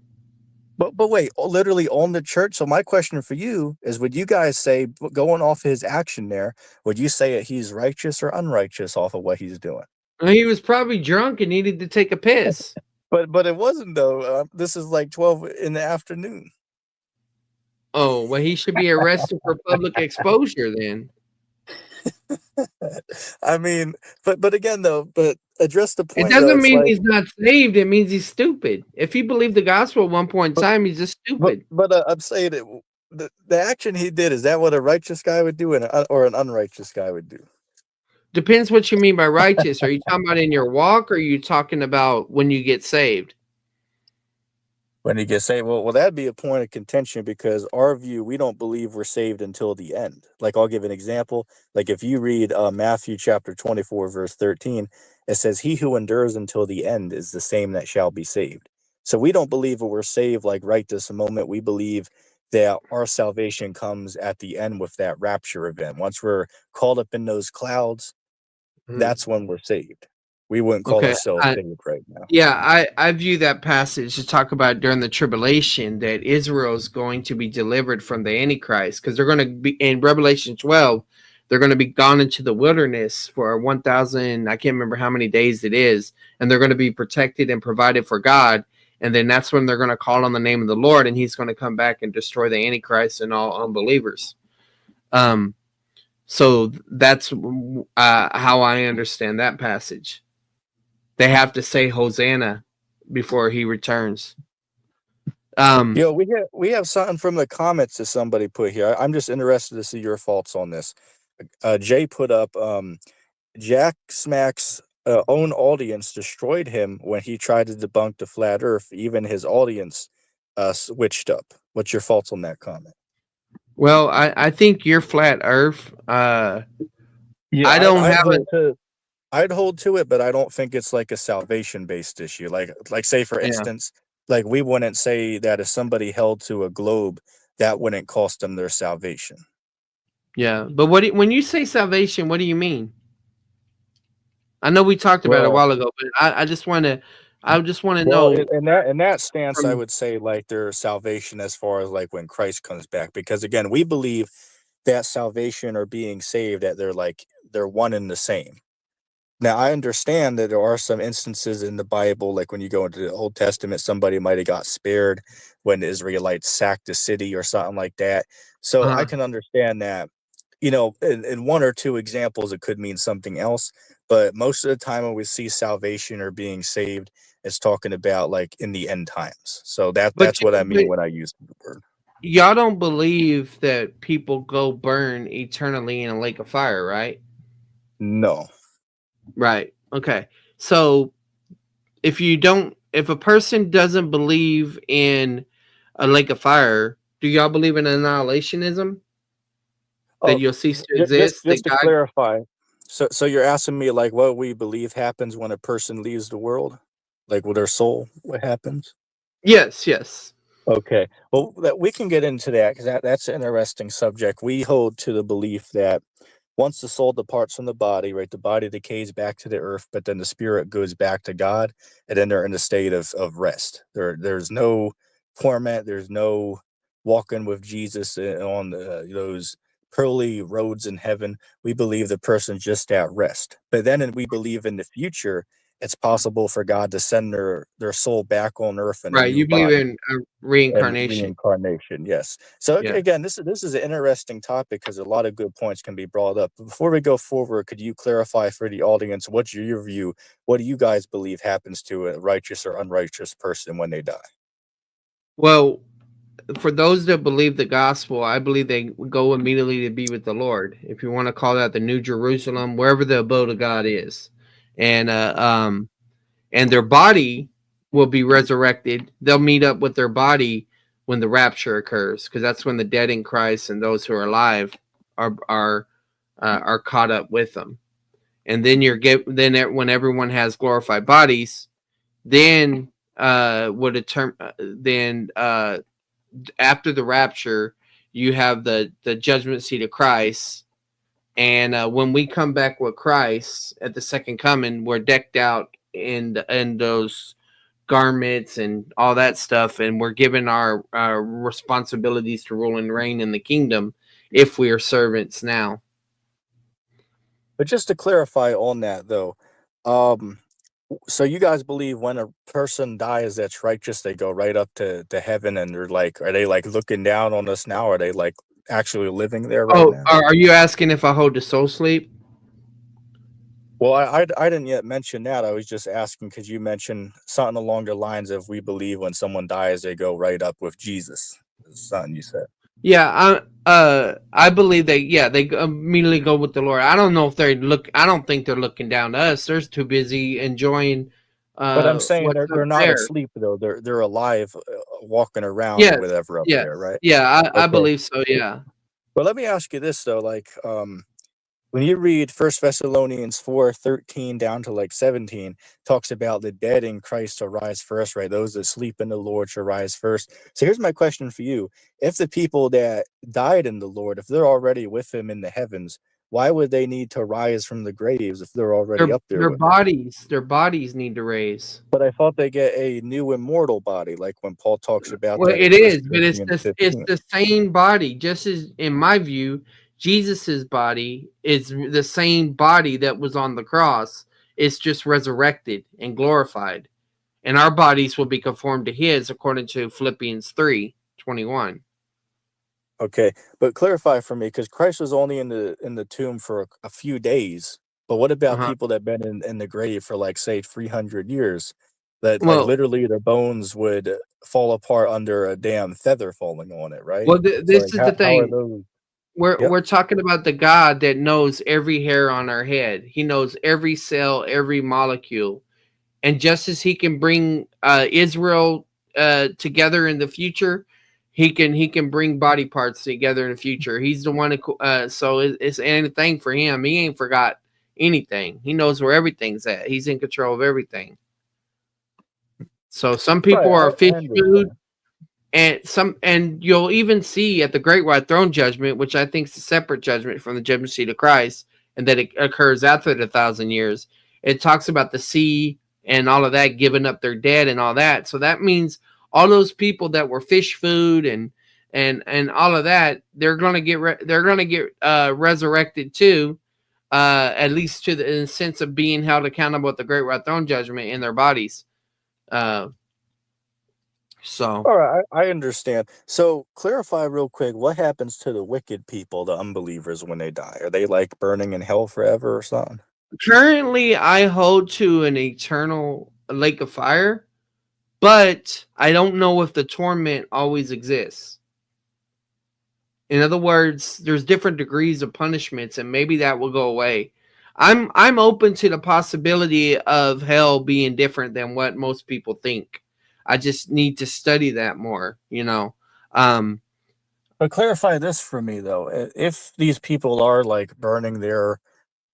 but wait, literally on the church. So my question for you is: would you guys say, going off his action there, would you say that he's righteous or unrighteous off of what he's doing?
He was probably drunk and needed to take a piss.
But it wasn't though. This is like 12 in the afternoon.
Oh, well, he should be arrested for public exposure then.
I mean, but again though, but address the
It
point though.
doesn't
It's
mean
like,
he's not saved. It means he's stupid. If he believed the gospel at one point in
but
time, he's just stupid.
I'm saying it. The action he did, is that what a righteous guy would do, or an unrighteous guy would do?
Depends what you mean by righteous. Are you talking about in your walk, or are you talking about when you get saved?
When he gets saved, well, that'd be a point of contention, because our view, we don't believe we're saved until the end. Like, I'll give an example. Like, if you read Matthew chapter 24, verse 13, it says, "He who endures until the end is the same that shall be saved." So we don't believe that we're saved like right this moment. We believe that our salvation comes at the end with that rapture event. Once we're called up in those clouds,
Mhm.
that's when we're saved. We wouldn't call
Okay.
ourselves saved right now.
Yeah, I view that passage to talk about during the tribulation that Israel is going to be delivered from the Antichrist, because they're going to be in Revelation 12. They're going to be gone into the wilderness for 1,000. I can't remember how many days it is, and they're going to be protected and provided for God. And then that's when they're going to call on the name of the Lord, and He's going to come back and destroy the Antichrist and all unbelievers. Um, so that's how I understand that passage. They have to say Hosanna before he returns.
We have something from the comments that somebody put here. I'm just interested to see your thoughts on this. Jay put up, Jack Smack's own audience destroyed him when he tried to debunk the flat Earth. Even his audience switched up. What's your thoughts on that comment?
Well, I think you're flat Earth.
Yeah,
I don't have a
I'd hold to it, but I don't think it's like a salvation based issue. Like say for
yeah,
instance, like we wouldn't say that if somebody held to a globe, that wouldn't cost them their salvation.
yeah. But when you say salvation, what do you mean? I know we talked about it a
Well,
while ago, but I just want to
Well,
know
in that stance, I
from.
would say like their salvation as far as like when Christ comes back, because again, we believe that salvation or being saved, that they're one and the same. Now, I understand that there are some instances in the Bible, like when you go into the Old Testament, somebody might have got spared when the Israelites sacked a city or something like that. So I
Uh,
can understand that, in one or two examples, it could mean something else. But most of the time, when we see salvation or being saved, it's talking about like in the end times. So
but
that's what I
but
mean when I use the word.
y'all don't believe that people go burn eternally in a lake of fire, right?
No.
Right. Okay. So if a person doesn't believe in a lake of fire, do y'all believe in annihilationism? That
Oh,
you'll cease to
just
exist?
just
That
to
God?
clarify, so you're asking me like what we believe happens when a person leaves the world, like with their soul, what happens?
Yes, yes.
Okay, well, that we can get into that because that's an interesting subject. We hold to the belief that once the soul departs from the body, right, the body decays back to the earth, but then the spirit goes back to God, and then they're in a state of rest. There's no torment, there's no walking with Jesus on those pearly roads in heaven. We believe the person's just at rest. But then we believe in the future, it's possible for God to send their soul back on earth in a
Right.
new
You believe
body
in
and
reincarnation.
reincarnation, yes. So
Yeah.
again, this is an interesting topic because a lot of good points can be brought up. But before we go forward, could you clarify for the audience what's your view? What do you guys believe happens to a righteous or unrighteous person when they die?
Well, for those that believe the gospel, I believe they go immediately to be with the Lord. If you want to call that the New Jerusalem, wherever the abode of God is, and and their body will be resurrected. They'll meet up with their body when the rapture occurs, because that's when the dead in Christ and those who are alive are caught up with them. And then when everyone has glorified bodies, then would it term then after the rapture, you have the judgment seat of Christ. And when we come back with Christ at the second coming, we're decked out in those garments and all that stuff, and we're given our responsibilities to rule and reign in the kingdom if we are servants now.
But just to clarify on that though, um, so you guys believe when a person dies that's righteous, they go right up to heaven, and they're like, are they like looking down on us now? Are they like actually living there right
Oh,
now?
are you asking if I hold the soul sleep?
Well, I didn't yet mention that. I was just asking because you mentioned something along the lines of we believe when someone dies, they go right up with Jesus. Something you said.
Yeah, I believe that. Yeah, they immediately go with the Lord. I don't know if they look. I don't think they're looking down to us. They're too busy enjoying
But I'm saying
what's
they're
up
not
there.
asleep though. They're alive, walking around or
Yes,
whatever up there,
yes,
right?
yeah. I
Okay.
believe so. Yeah.
But let me ask you this though, like, when you read First Thessalonians 4:13 down to like 17, talks about the dead in Christ shall rise first, right? Those that sleep in the Lord shall rise first. So here's my question for you. If the people that died in the Lord, if they're already with him in the heavens, why would they need to rise from the graves if they're already up there with him?
Their bodies need to raise.
But I thought they get a new immortal body, like when Paul talks about
Well,
that in
it
First
is, but
Corinthians
it's
15.
the same body. Just as in my view, Jesus's body is the same body that was on the cross. It's just resurrected and glorified, and our bodies will be conformed to His, according to Philippians 3:21.
Okay, but clarify for me, because Christ was only in the tomb for a few days. But what
Uh
about
huh.
people that been in the grave for like say 300 years? That like
Well,
literally their bones would fall apart under a damn feather falling on it, right? So like
this is the
how are
thing.
those? Yep.
We're talking about the God that knows every hair on our head. He knows every cell, every molecule. And just as he can bring Israel together in the future, he can bring body parts together in the future. He's the one who, so it's anything for him. He ain't forgot anything. He knows where everything's at. He's in control of everything. So some
Right,
people are
I
fish food,
understand.
and you'll even see at the great white throne judgment, which I think is a separate judgment from the judgment seat of Christ, and that it occurs after the 1,000 years. It talks about the sea and all of that giving up their dead and all that. So that means all those people that were fish food and all of that, they're gonna get resurrected too, at least to the in the sense of being held accountable at the great white throne judgment in their bodies. Uh, so.
All right, I understand. So clarify real quick, what happens to the wicked people, the unbelievers, when they die? Are they like burning in hell forever or something?
Currently, I hold to an eternal lake of fire, but I don't know if the torment always exists. In other words, there's different degrees of punishments, and maybe that will go away. I'm open to the possibility of hell being different than what most people think. I just need to study that more, you know. Um,
But clarify this for me though. If these people are like burning their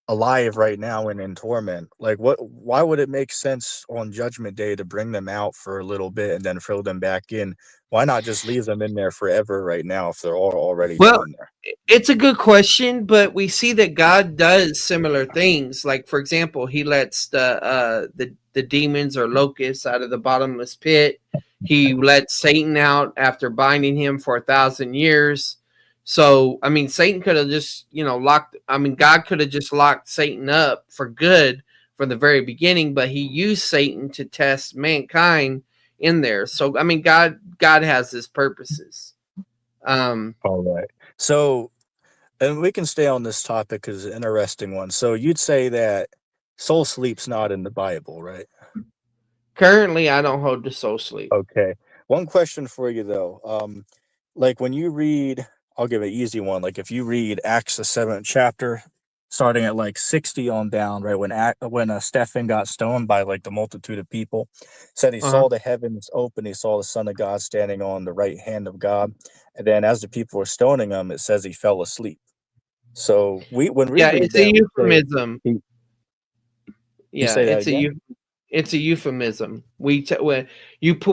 alive right now and in torment, like why would it make sense on judgment day to bring them out for a little bit and then throw them back in? Why not just leave them in there forever right now if they're all already
well,
doing there?
it's a good question, but we see that God does similar things. Like, for example, He lets the demons or locusts out of the bottomless pit. He lets Satan out after binding him for 1,000 years. So, I mean, Satan could have just, locked. I mean, God could have just locked Satan up for good from the very beginning, but He used Satan to test mankind in there. So, I mean, God has His purposes.
All right. So, and we can stay on this topic because it's an interesting one. So you'd say that soul sleep's not in the Bible, right?
Currently, I don't hold the soul sleep.
Okay. One question for you though. Like when you read, I'll give an easy one. Like if you read Acts the seventh chapter, starting at like 60 on down, right? When Stephen got stoned by like the multitude of people, said he
Uh-huh.
saw the heavens open, he saw the Son of God standing on the right hand of God, and then as the people were stoning him, it says he fell asleep. So when we
Yeah,
read
it's a
that, we say
euphemism.
he. You
Yeah,
say that again?
it's a euphemism. When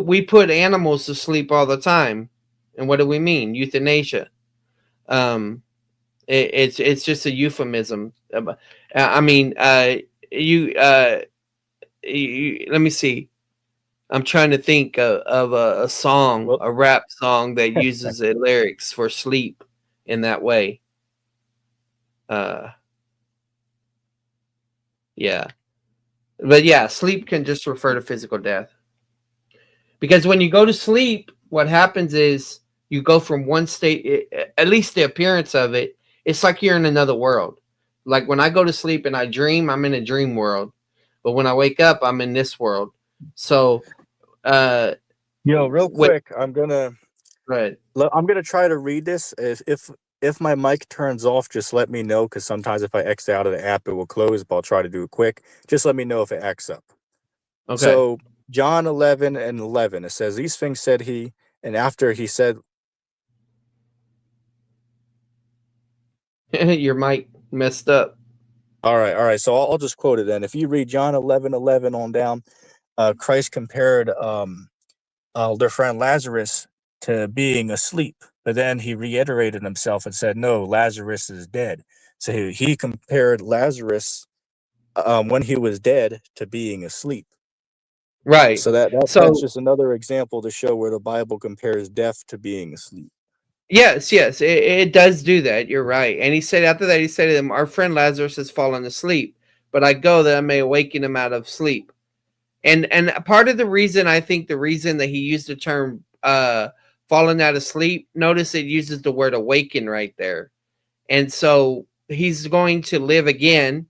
we put animals to sleep all the time, and what do we mean? Euthanasia. Um, it's just a euphemism. I mean, you, let me see. I'm trying to think of a song,
Well,
a rap song that uses the lyrics for sleep in that way. Uh, yeah. But yeah, sleep can just refer to physical death. Because when you go to sleep, what happens is you go from one state, at least the appearance of it, it's like you're in another world. Like when I go to sleep and I dream, I'm in a dream world. But when I wake up, I'm in this world. So,
yo, real
wait,
quick,
right.
I'm gonna try to read this. If my mic turns off, just let me know because sometimes if I exit out of the app, it will close. But I'll try to do it quick. Just let me know if it acts up.
Okay.
So John 11:11, it says, "These things said he, and after he said."
Your mic messed up.
All right. So I'll just quote it then. If you read John 11:11 on down, Christ compared their friend Lazarus to being asleep. But then he reiterated himself and said, "No, Lazarus is dead." So he compared Lazarus when he was dead to being asleep.
Right.
So that's
So,
just another example to show where the Bible compares death to being asleep.
yes, it does do that. You're right. And he said after that, he said to them, "Our friend Lazarus has fallen asleep, but I go that I may awaken him out of sleep." And part of the reason, I think the reason that he used the term fallen out of sleep, notice it uses the word awaken right there. And so he's going to live again.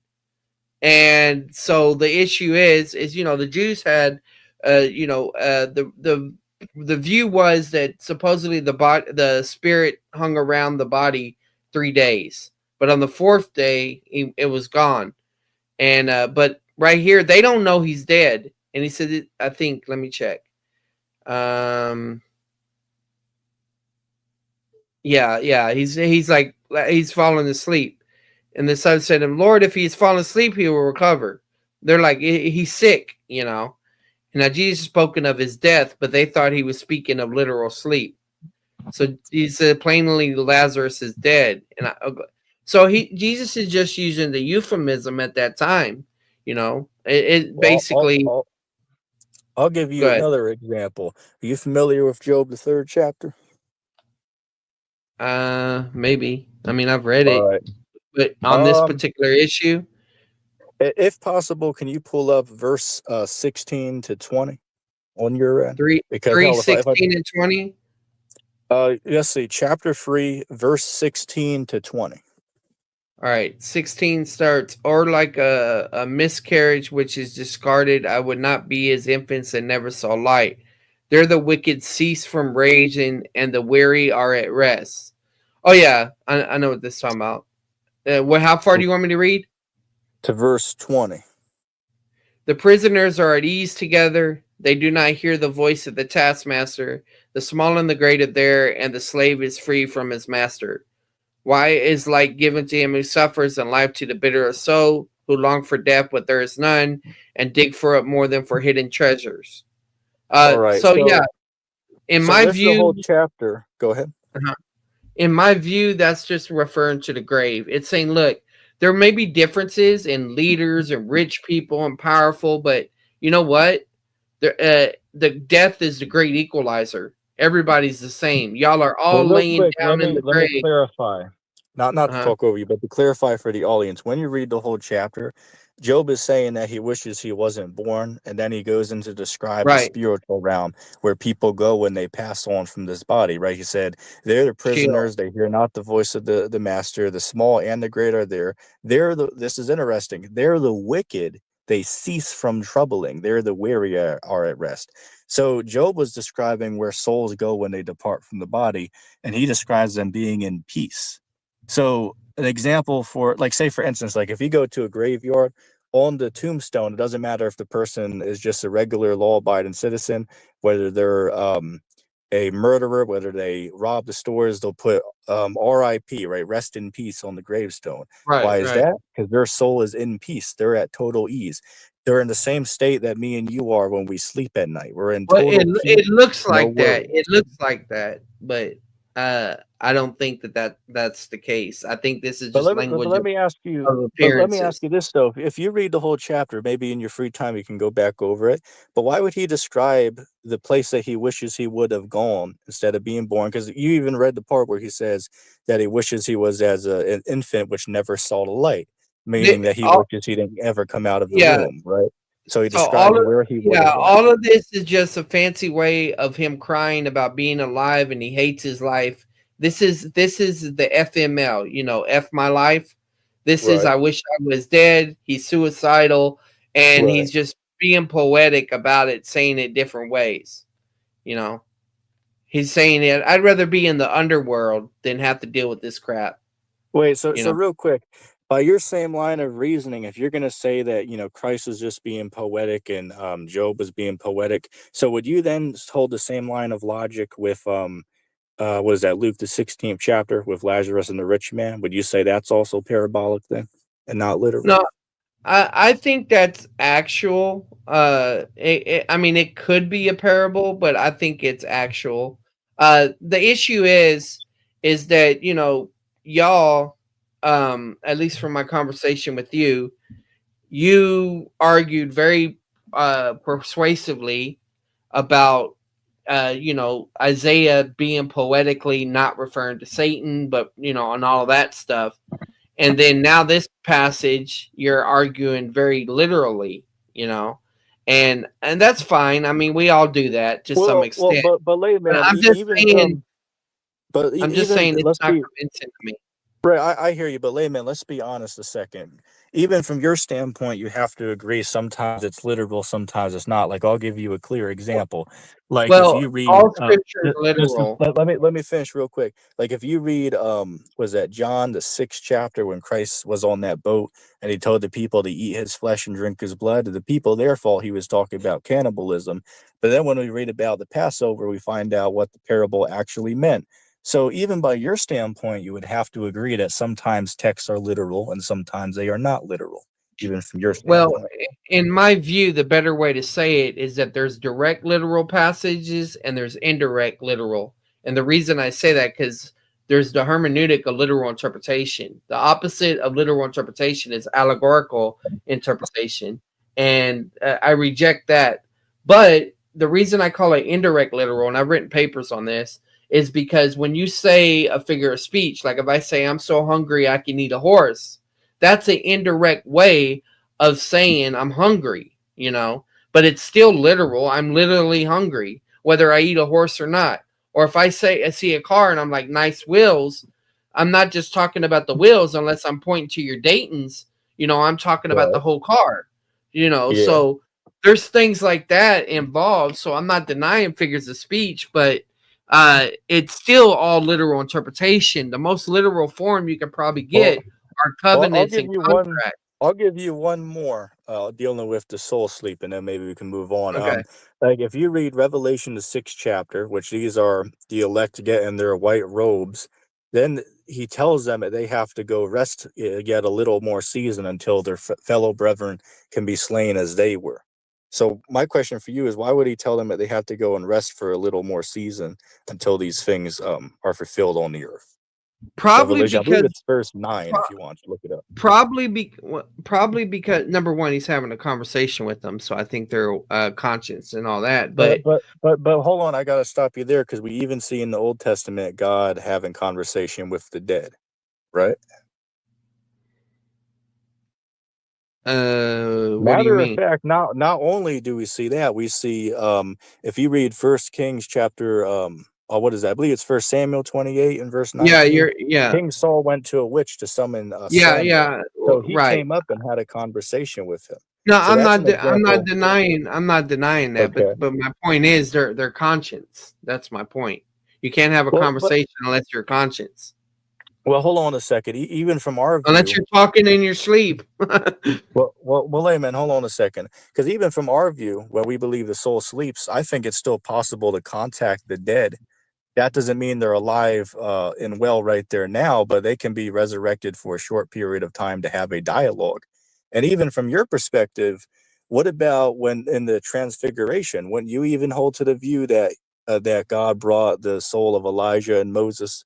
And so the issue is the Jews had the view was that supposedly the spirit hung around the body 3 days, but on the fourth day it was gone. And but right here they don't know he's dead. And he said, I think, let me check. Um, yeah, he's like he's fallen asleep. And the son said to him, Lord, if he's fallen asleep, he will recover. They're like, he's sick. And now Jesus spoken of his death, but they thought he was speaking of literal sleep. So he said plainly Lazarus is dead. So Jesus is just using the euphemism at that time. It
Well,
basically.
I'll give
Go
you
ahead.
another example. Are you familiar with Job, the third chapter?
Maybe. I mean, I've read
All
it,
right.
but on this
Um,
particular issue,
if possible, can you pull up verse 16 to 20 on your end?
three,
Because
three,
hell, if I
16 and 20.
let's see, chapter 3, verse 16 to 20.
All right, 16 starts, or like a miscarriage which is discarded, I would not be as infants and never saw light. There the wicked cease from raging, and the weary are at rest. Oh yeah, I know what this is talking about. How far do you want me to read?
to verse 20.
The prisoners are at ease together. They do not hear the voice of the taskmaster. The small and the great are there, and the slave is free from his master. Why is light given to him who suffers, and life to the bitter of soul, who long for death, but there is none, and dig for it more than for hidden treasures?
All right.
So yeah, in
So
my
this is the
view,
whole chapter. Go ahead.
in my view, that's just referring to the grave. It's saying, look, there may be differences in leaders and rich people and powerful, but you know what? The death is the great equalizer. Everybody's the same. Y'all are all
Well, real
laying
quick,
down in the
let me
grave.
clarify. Not to
Uh-huh.
talk over you, but to clarify for the audience. When you read the whole chapter, Job is saying that he wishes he wasn't born, and then he goes into describe the
Right.
spiritual realm where people go when they pass on from this body. Right? He said they're the
Chill.
prisoners; they hear not the voice of the master. The small and the great are there. They're the. This is interesting. They're the wicked. They cease from troubling. They're the weary are at rest. So Job was describing where souls go when they depart from the body, and he describes them being in peace. So an example for, like, say for instance, like if you go to a graveyard, on the tombstone, it doesn't matter if the person is just a regular law-abiding citizen, whether they're a murderer, whether they rob the stores, they'll put RIP, right, rest in peace, on the gravestone.
Right,
Why is
right.
that? Because their soul is in peace. They're at total ease. They're in the same state that me and you are when we sleep at night. We're in
Well,
total peace,
it looks
no
like that.
worries.
It looks like that, but I don't think that's the case. I think this is
But
just
but
language
let me ask you,
of
but let me ask
appearances.
you this though. If you read the whole chapter, maybe in your free time you can go back over it. But why would he describe the place that he wishes he would have gone instead of being born? Because you even read the part where he says that he wishes he was as an infant which never saw the light, meaning
The,
that he
all,
wishes he didn't ever come out of the
yeah.
womb, right? So he
So
describes where he would have went.
all of this is just a fancy way of him crying about being alive and he hates his life. This is the FML, F my life. This is
Right,
I wish I was dead. He's suicidal and
right.
he's just being poetic about it, saying it different ways. You know, he's saying it. I'd rather be in the underworld than have to deal with this crap.
Wait,
You
so
know,
real quick, by your same line of reasoning, if you're gonna say that, Christ was just being poetic and Job was being poetic, so would you then hold the same line of logic with what is that, Luke the 16th chapter with Lazarus and the rich man? Would you say that's also parabolic then and not literal?
no, I think that's actual. I mean, it could be a parable, but I think it's actual. The issue is that y'all, at least from my conversation with you, you argued very persuasively about Isaiah being poetically not referring to Satan, but and all of that stuff. And then now this passage, you're arguing very literally, you know, and that's fine. I mean, we all do that to some
Well,
extent.
but
But
layman, even
I'm just
even
saying it's
let's
not
be
convincing to me.
right. I hear you, but layman, let's be honest a second. Even from your standpoint, you have to agree sometimes it's literal, sometimes it's not. Like I'll give you a clear example. Like if
Well,
you read
all scripture is literal.
let me finish real quick. Like if you read was that John the 6th chapter when Christ was on that boat and he told the people to eat his flesh and drink his blood, the people their fault he was talking about cannibalism. But then when we read about the Passover, we find out what the parable actually meant. So even by your standpoint, you would have to agree that sometimes texts are literal and sometimes they are not literal, even from your
Well,
standpoint.
in my view, the better way to say it is that there's direct literal passages and there's indirect literal. And the reason I say that because there's the hermeneutic of literal interpretation. The opposite of literal interpretation is allegorical interpretation, and I reject that. But the reason I call it indirect literal, and I've written papers on this, is because when you say a figure of speech, like if I say I'm so hungry I can eat a horse, that's an indirect way of saying I'm hungry, but it's still literal. I'm literally hungry, whether I eat a horse or not. Or if I say I see a car and I'm like, nice wheels, I'm not just talking about the wheels unless I'm pointing to your Dayton's, I'm talking about the
Right.
whole car,
Yeah.
so there's things like that involved. So I'm not denying figures of speech, but it's still all literal interpretation. The most literal form you can probably
Well,
get are
I'll
covenants
give
and
you one.
contracts.
I'll give you one more dealing with the soul sleep, and then maybe we can move on.
Okay.
Like if you read Revelation the 6th chapter, which these are the elect get in their white robes, then he tells them that they have to go rest yet a little more season until their fellow brethren can be slain as they were. So my question for you is, why would he tell them that they have to go and rest for a little more season until these things are fulfilled on the earth?
Probably
Revelation, I believe
because
it's verse 9, if you want to look it up.
probably because number one, he's having a conversation with them, so I think their conscience and all that.
But
But
but but hold on, I gotta stop you there because we even see in the Old Testament God having conversation with the dead, right?
what do you
Matter of
mean?
fact, not only do we see that, we see if you read First Kings chapter what is that? I believe it's First Samuel 28 and verse
Yeah,
19.
yeah,
King Saul went to a witch to summon
yeah,
Samuel,
yeah,
so he
right.
came up and had a conversation with him.
No,
So that's an example.
I'm not denying that,
Okay.
but my point is their conscience. That's my point. You can't have a
But
conversation unless your conscience.
well, hold on a second. Even from our
Unless
view,
you're talking in your sleep.
wait a minute. Hold on a second. Because even from our view, where we believe the soul sleeps, I think it's still possible to contact the dead. That doesn't mean they're alive and well right there now, but they can be resurrected for a short period of time to have a dialogue. And even from your perspective, what about when in the Transfiguration? Wouldn't you even hold to the view that that God brought the soul of Elijah and Moses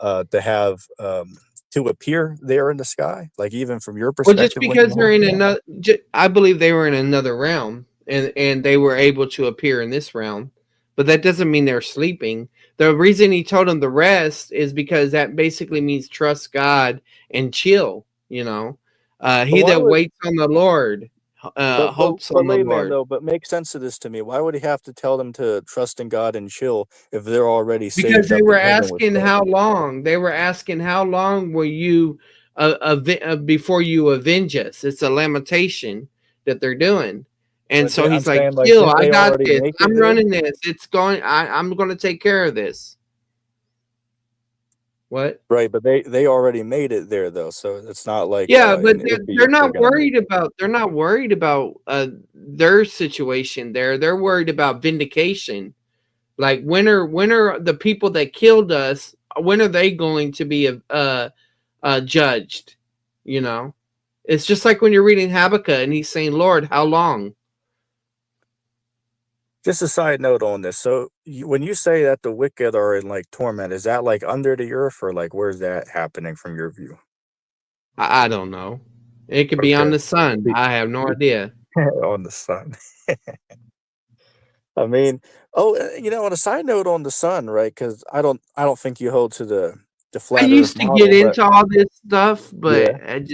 to have to appear there in the sky? Like even from your
Well, just
perspective, wouldn't you
because they're
hold to
in
that?
another, I believe they were in another realm, and they were able to appear in this realm, but that doesn't mean they're sleeping. The reason he told them the rest is because that basically means trust God and chill.
But
He
why
that
would
waits on the Lord, hopes
but
on the
layman
Lord.
though, but make sense of this to me. Why would he have to tell them to trust in God and chill if they're already
Because
saved
they
up
were
in heaven with
asking
God?
how long. They were asking how long will you before you avenge us. It's a lamentation that they're doing. And
But
so
I'm
he's like,
saying, like,
chill,
didn't
I
they
got
already
this.
make it
I'm
there?
running this. I'm gonna take care of this. What?
Right, but they already made it there though, so it's not like
Yeah, but
in
they're
Iffy if they're
not
gonna make
worried
it.
about their situation there. They're worried about vindication. Like when are the people that killed us? When are they going to be judged? You know, it's just like when you're reading Habakkuk and he's saying, "Lord, how long?"
Just a side note on this. So when you say that the wicked are in like torment, is that like under the earth or like where's that happening from your view?
I don't know. It could be on
Okay.
the sun.
Be-
I have no idea.
on the sun. I mean, oh, on a side note on the sun, right? Because I don't think you hold to the
I
flat Earth
used to get
model, but
into all this stuff, but
yeah.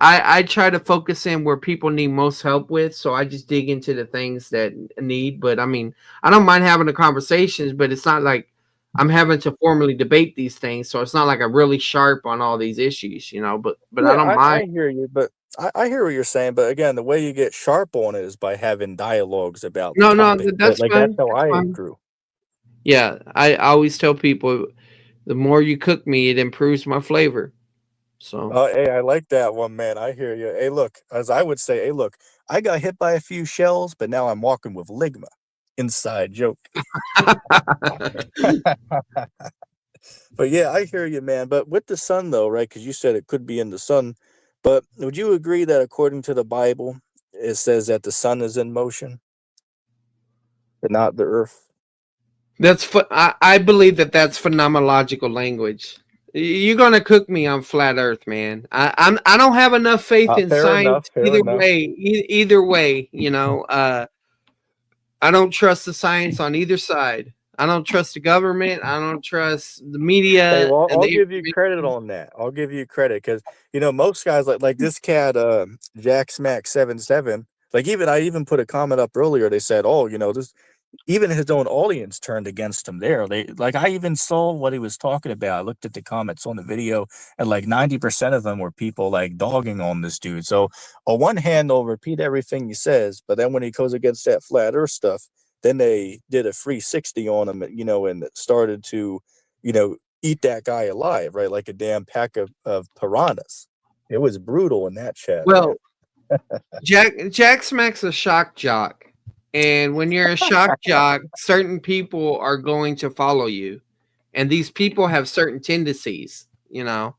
I try to focus in where people need most help with, so I just dig into the things that need. But I mean, I don't mind having the conversations, but it's not like I'm having to formally debate these things, so it's not like I'm really sharp on all these issues. But I
Yeah,
don't mind.
I hear you, but I hear what you're saying. But again, the way you get sharp on it is by having dialogues about the
No, no,
topic.
that's
Like that's
fine.
how
That's
I
fine.
grew.
Yeah, I always tell people the more you cook me, it improves my flavor. So
Oh, hey, I like that one, man. I hear you. Hey, look, as I would say, hey, look, I got hit by a few shells, but now I'm walking with ligma. Inside joke. But yeah, I hear you, man. But with the sun, though, right? Because you said it could be in the sun. But would you agree that according to the Bible, it says that the sun is in motion, but not the earth?
I believe that that's phenomenological language. You're gonna cook me on flat Earth, man. I don't have enough faith in
Fair enough.
science
Fair
either
enough.
way. Either way, I don't trust the science on either side. I don't trust the government. I don't trust the
Hey,
media
well,
and
I'll
the
give you credit
information.
on that. I'll give you credit because most guys like this cat, Jack Smack 77. Like I even put a comment up earlier. They said, "Oh, this." Even his own audience turned against him there. They like I even saw what he was talking about. I looked at the comments on the video, and like 90% of them were people like dogging on this dude. So on one hand, they'll repeat everything he says, but then when he goes against that flat Earth stuff, then they did a 360 on him, and started to, eat that guy alive, right? Like a damn pack of piranhas. It was brutal in that chat, man.
Well, Jack Smack's a shock jock. And when you're a shock jock, certain people are going to follow you. And these people have certain tendencies, you know.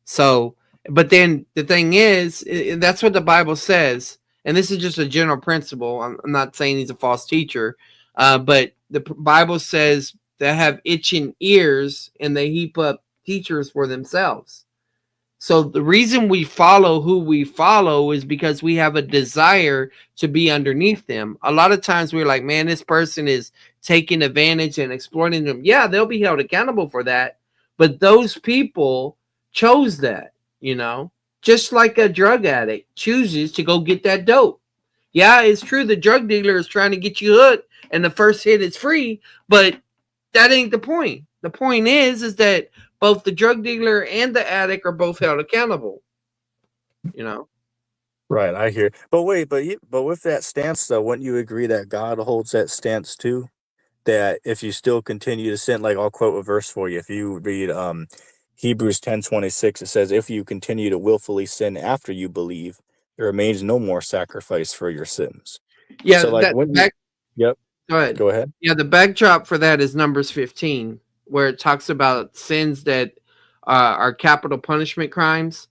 So, but then the thing is, that's what the Bible says. And this is just a general principle. I'm not saying he's a false teacher, but the Bible says they have itching ears and they heap up teachers for themselves. So the reason we follow who we follow is because we have a desire to be underneath them. A lot of times we're like, man, this person is taking advantage and exploiting them. Yeah, they'll be held accountable for that. But those people chose that, you know, just like a drug addict chooses to go get that dope. Yeah, it's true. The drug dealer is trying to get you hooked and the first hit is free, but that ain't the point. The point is that both the drug dealer and the addict are both held accountable. You know.
Right, I hear. But wait, but with that stance though, wouldn't you agree that God holds that stance too? That if you still continue to sin, like I'll quote a verse for you. If you read Hebrews 10:26, it says, "If you continue to willfully sin after you believe, there remains no more sacrifice for your sins."
Yeah,
So like
that
when you, yep,
go ahead.
go ahead.
Yeah, the backdrop for that is Numbers 15, where it talks about sins that are capital punishment crimes,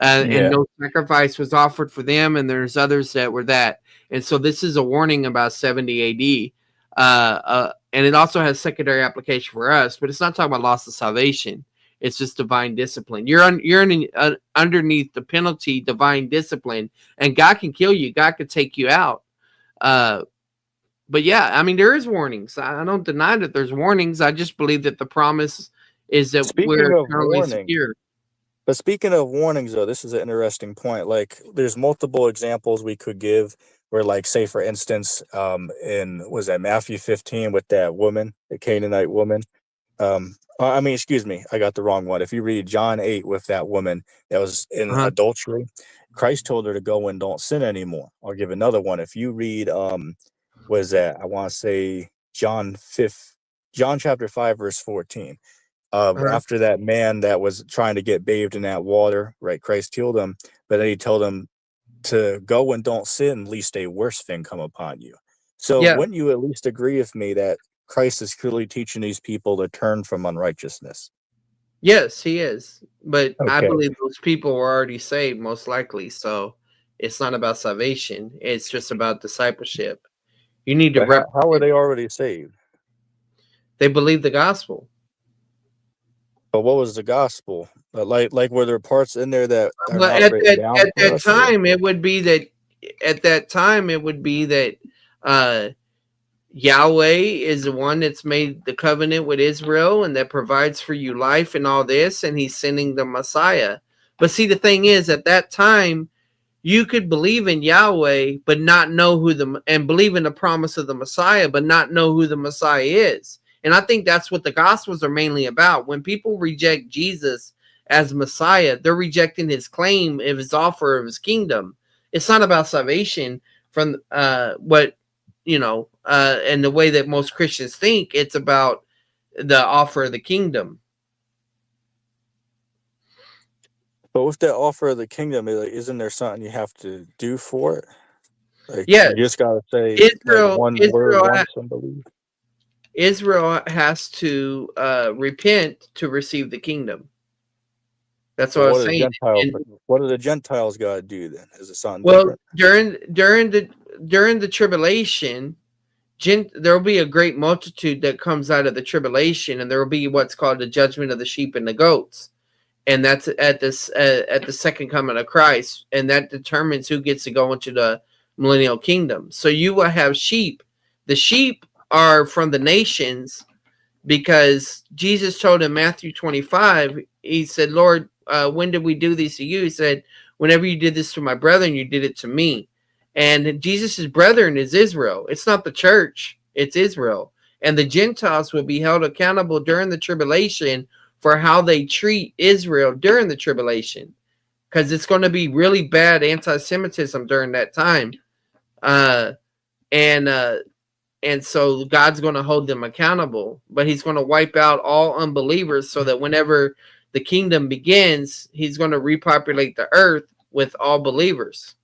and
Yeah.
no sacrifice was offered for them, and there's others that were that. And so this is a warning about 70 AD. And it also has secondary application for us, but it's not talking about loss of salvation. It's just divine discipline. You're underneath the penalty, divine discipline, and God can kill you. God can take you out. Uh, but yeah, I mean, there is warnings. I don't deny that there's warnings. I just believe that the promise is that
Speaking
we're
of
eternally
warning,
secure.
but speaking of warnings, though, this is an interesting point. Like, there's multiple examples we could give where, like, say, for instance, in was that Matthew 15 with that woman, the Canaanite woman. I mean, excuse me, I got the wrong one. If you read John 8 with that woman that was in
Uh-huh.
adultery, Christ told her to go and don't sin anymore. I'll give another one. If you read, was that I want to say John chapter 5 verse 14.
Uh-huh.
After that man that was trying to get bathed in that water, right? Christ healed him, but then he told him to go and don't sin, lest a worse thing come upon you. So
Yeah.
wouldn't you at least agree with me that Christ is clearly teaching these people to turn from unrighteousness?
Yes, he is. But I
Okay.
believe those people were already saved, most likely. So it's not about salvation. It's just about discipleship. You need to
But how are
represent.
they already saved?
They believe the gospel.
But what was the gospel? Like were there parts in there that are
Well,
not written down
at
for
that
us? Or?
time, it would be that. At that time, it would be that uh, Yahweh is the one that's made the covenant with Israel and that provides for you life and all this, and he's sending the Messiah. But see, the thing is, at that time, you could believe in Yahweh, but not know and believe in the promise of the Messiah, but not know who the Messiah is. And I think that's what the Gospels are mainly about. When people reject Jesus as Messiah, they're rejecting his claim of his offer of his kingdom. It's not about salvation from what and the way that most Christians think. It's about the offer of the kingdom.
But with that offer of the kingdom, isn't there something you have to do for it? Like you
Yes,
just gotta say like
Israel,
one word
Israel,
once and believe.
Israel has to repent to receive the kingdom. That's
But
what I was saying. And
what do the Gentiles gotta do then? Is it something
well,
different?
during the tribulation, there will be a great multitude that comes out of the tribulation, and there will be what's called the judgment of the sheep and the goats, and that's at the second coming of Christ, and that determines who gets to go into the millennial kingdom. So you will have sheep. The sheep are from the nations because Jesus told in Matthew 25, he said, Lord, when did we do this to you? He said, whenever you did this to my brethren, you did it to me. And Jesus's brethren is Israel. It's not the church, it's Israel. And the Gentiles will be held accountable during the tribulation for how they treat Israel during the tribulation, because it's going to be really bad anti-Semitism during that time. Uh, and and so God's going to hold them accountable, but he's going to wipe out all unbelievers so that whenever the kingdom begins, he's going to repopulate the earth with all believers.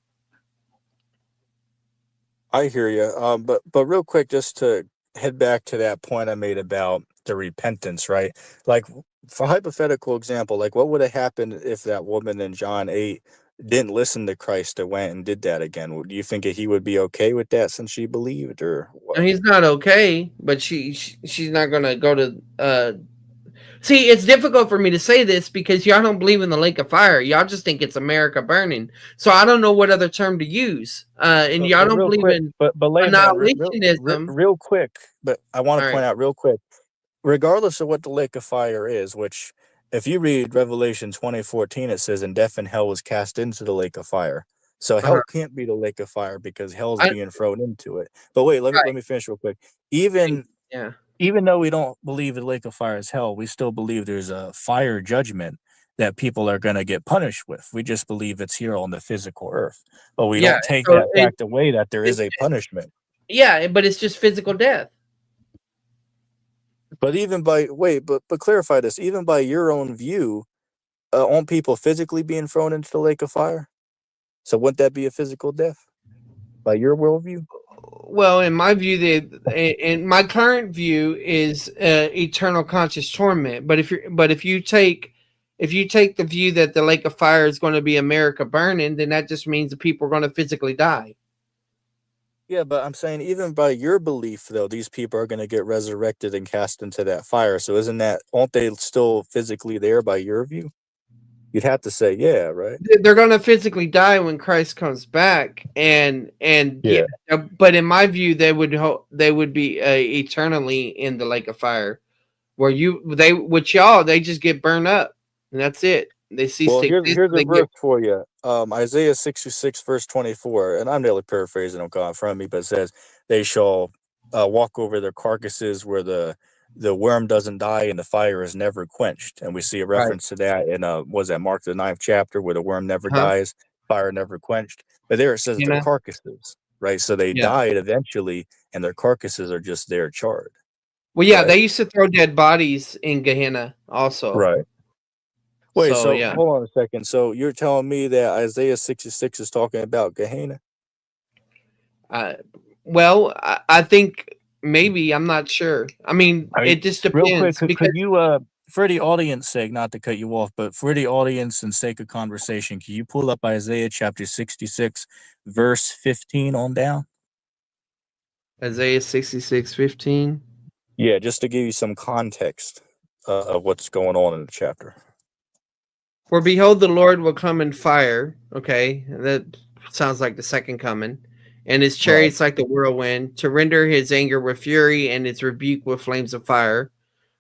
I hear you. But real quick, just to head back to that point I made about the repentance, right? Like, for hypothetical example, like what would have happened if that woman in John 8 didn't listen to Christ and went and did that again? Do you think that he would be okay with that since she believed, or what?
And he's not okay, but she's not going to go to see, it's difficult for me to say this because y'all don't believe in the lake of fire. Y'all just think it's America burning. So I don't know what other term to use. And y'all
But
don't
real
believe
quick,
in
but Layman,
annihilationism.
real quick, but I want
All
to
right.
point out real quick, regardless of what the lake of fire is, which if you read Revelation 20:14, it says, "And death and hell was cast into the lake of fire." So
Uh-huh.
hell can't be the lake of fire because hell's
I,
being thrown into it. But wait, let
right.
me finish real quick. Even
Yeah.
even though we don't believe the lake of fire is hell, we still believe there's a fire judgment that people are going to get punished with. We just believe it's here on the physical earth, but we
Yeah.
don't take
So
that fact away that there is
it,
a punishment.
yeah, but it's just physical death.
But even by wait, but clarify this. Even by your own view, aren't people physically being thrown into the lake of fire? So wouldn't that be a physical death by your worldview?
Well, in my view, in my current view is eternal conscious torment. But if you take the view that the lake of fire is going to be America burning, then that just means the people are going to physically die.
Yeah, but I'm saying even by your belief, though, these people are going to get resurrected and cast into that fire. So isn't that, aren't they still physically there by your view? You'd have to say, yeah, right?
They're going to physically die when Christ comes back, and yeah.
Yeah.
But in my view, they would be eternally in the lake of fire, where with y'all they just get burned up, and that's it. They cease
Well,
to exist.
here's a
They get
verse for you. Isaiah 66, verse 24, and I'm nearly paraphrasing, don't go in front of me, but it says, "They shall walk over their carcasses where the worm doesn't die and the fire is never quenched." And we see a
right.
reference to that in was that Mark the ninth chapter where the worm never
Huh?
dies, fire never quenched. But there it says
You
their
know?
carcasses, right? So they
Yeah.
died eventually, and their carcasses are just there charred,
Well, yeah,
right?
they used to throw dead bodies in Gehenna also.
Right. Wait,
So
so
yeah.
hold on a second. So you're telling me that Isaiah 66 is talking about Gehenna?
Uh, well, I think maybe I'm not sure. I mean,
Are you,
it just
real quick,
depends because
could you, for the audience sake, not to cut you off, but for the audience and sake of conversation, can you pull up Isaiah chapter 66, verse 15 on down?
Isaiah 66:15.
Yeah, just to give you some context of what's going on in the chapter.
For behold, the Lord will come in fire. Okay, that sounds like the second coming. And his
Right.
chariots like the whirlwind, to render his anger with fury and his rebuke with flames of fire.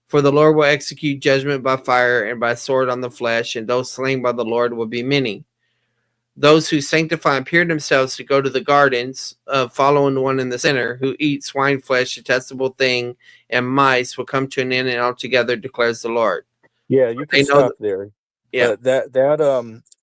For the Lord will execute judgment by fire and by sword on the flesh, and those slain by the Lord will be many. Those who sanctify and pure themselves to go to the gardens, following the one in the center, who eat swine flesh, detestable thing, and mice, will come to an end and altogether, declares the Lord.
Yeah, you can
They know
stop
that,
there.
yeah.
But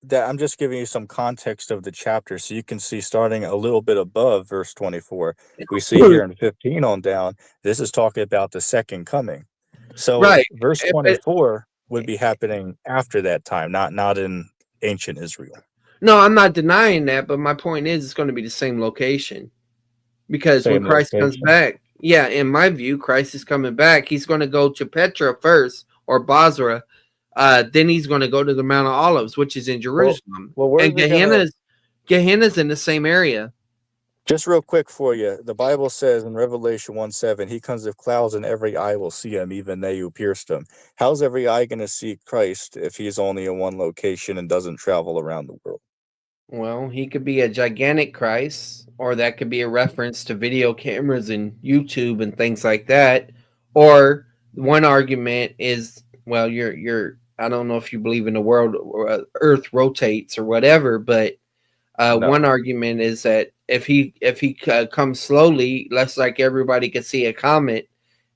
that I'm just giving you some context of the chapter so you can see starting a little bit above verse 24. We see here in 15 on down, this is talking about the second coming. So
Right.
verse
But
24 would be happening after that time, not in ancient Israel.
no, I'm not denying that, but my point is it's going to be the same location. Because when
Same
Christ comes
location.
back, yeah, in my view, Christ is coming back. He's going to go to Petra first or Basra. Then he's going to go to the Mount of Olives, which is in
Well,
Jerusalem.
where's
And
it gonna
Gehenna's in the same area.
just real quick for you? The Bible says in Revelation 1:7, he comes with clouds and every eye will see him, even they who pierced him. How's every eye going to see Christ if he's only in one location and doesn't travel around the world?
Well, he could be a gigantic Christ, or that could be a reference to video cameras and YouTube and things like that. Or one argument is, well, you're I don't know if you believe in the world or Earth rotates or whatever, but one
No.
argument is that if he comes slowly, less like everybody could see a comet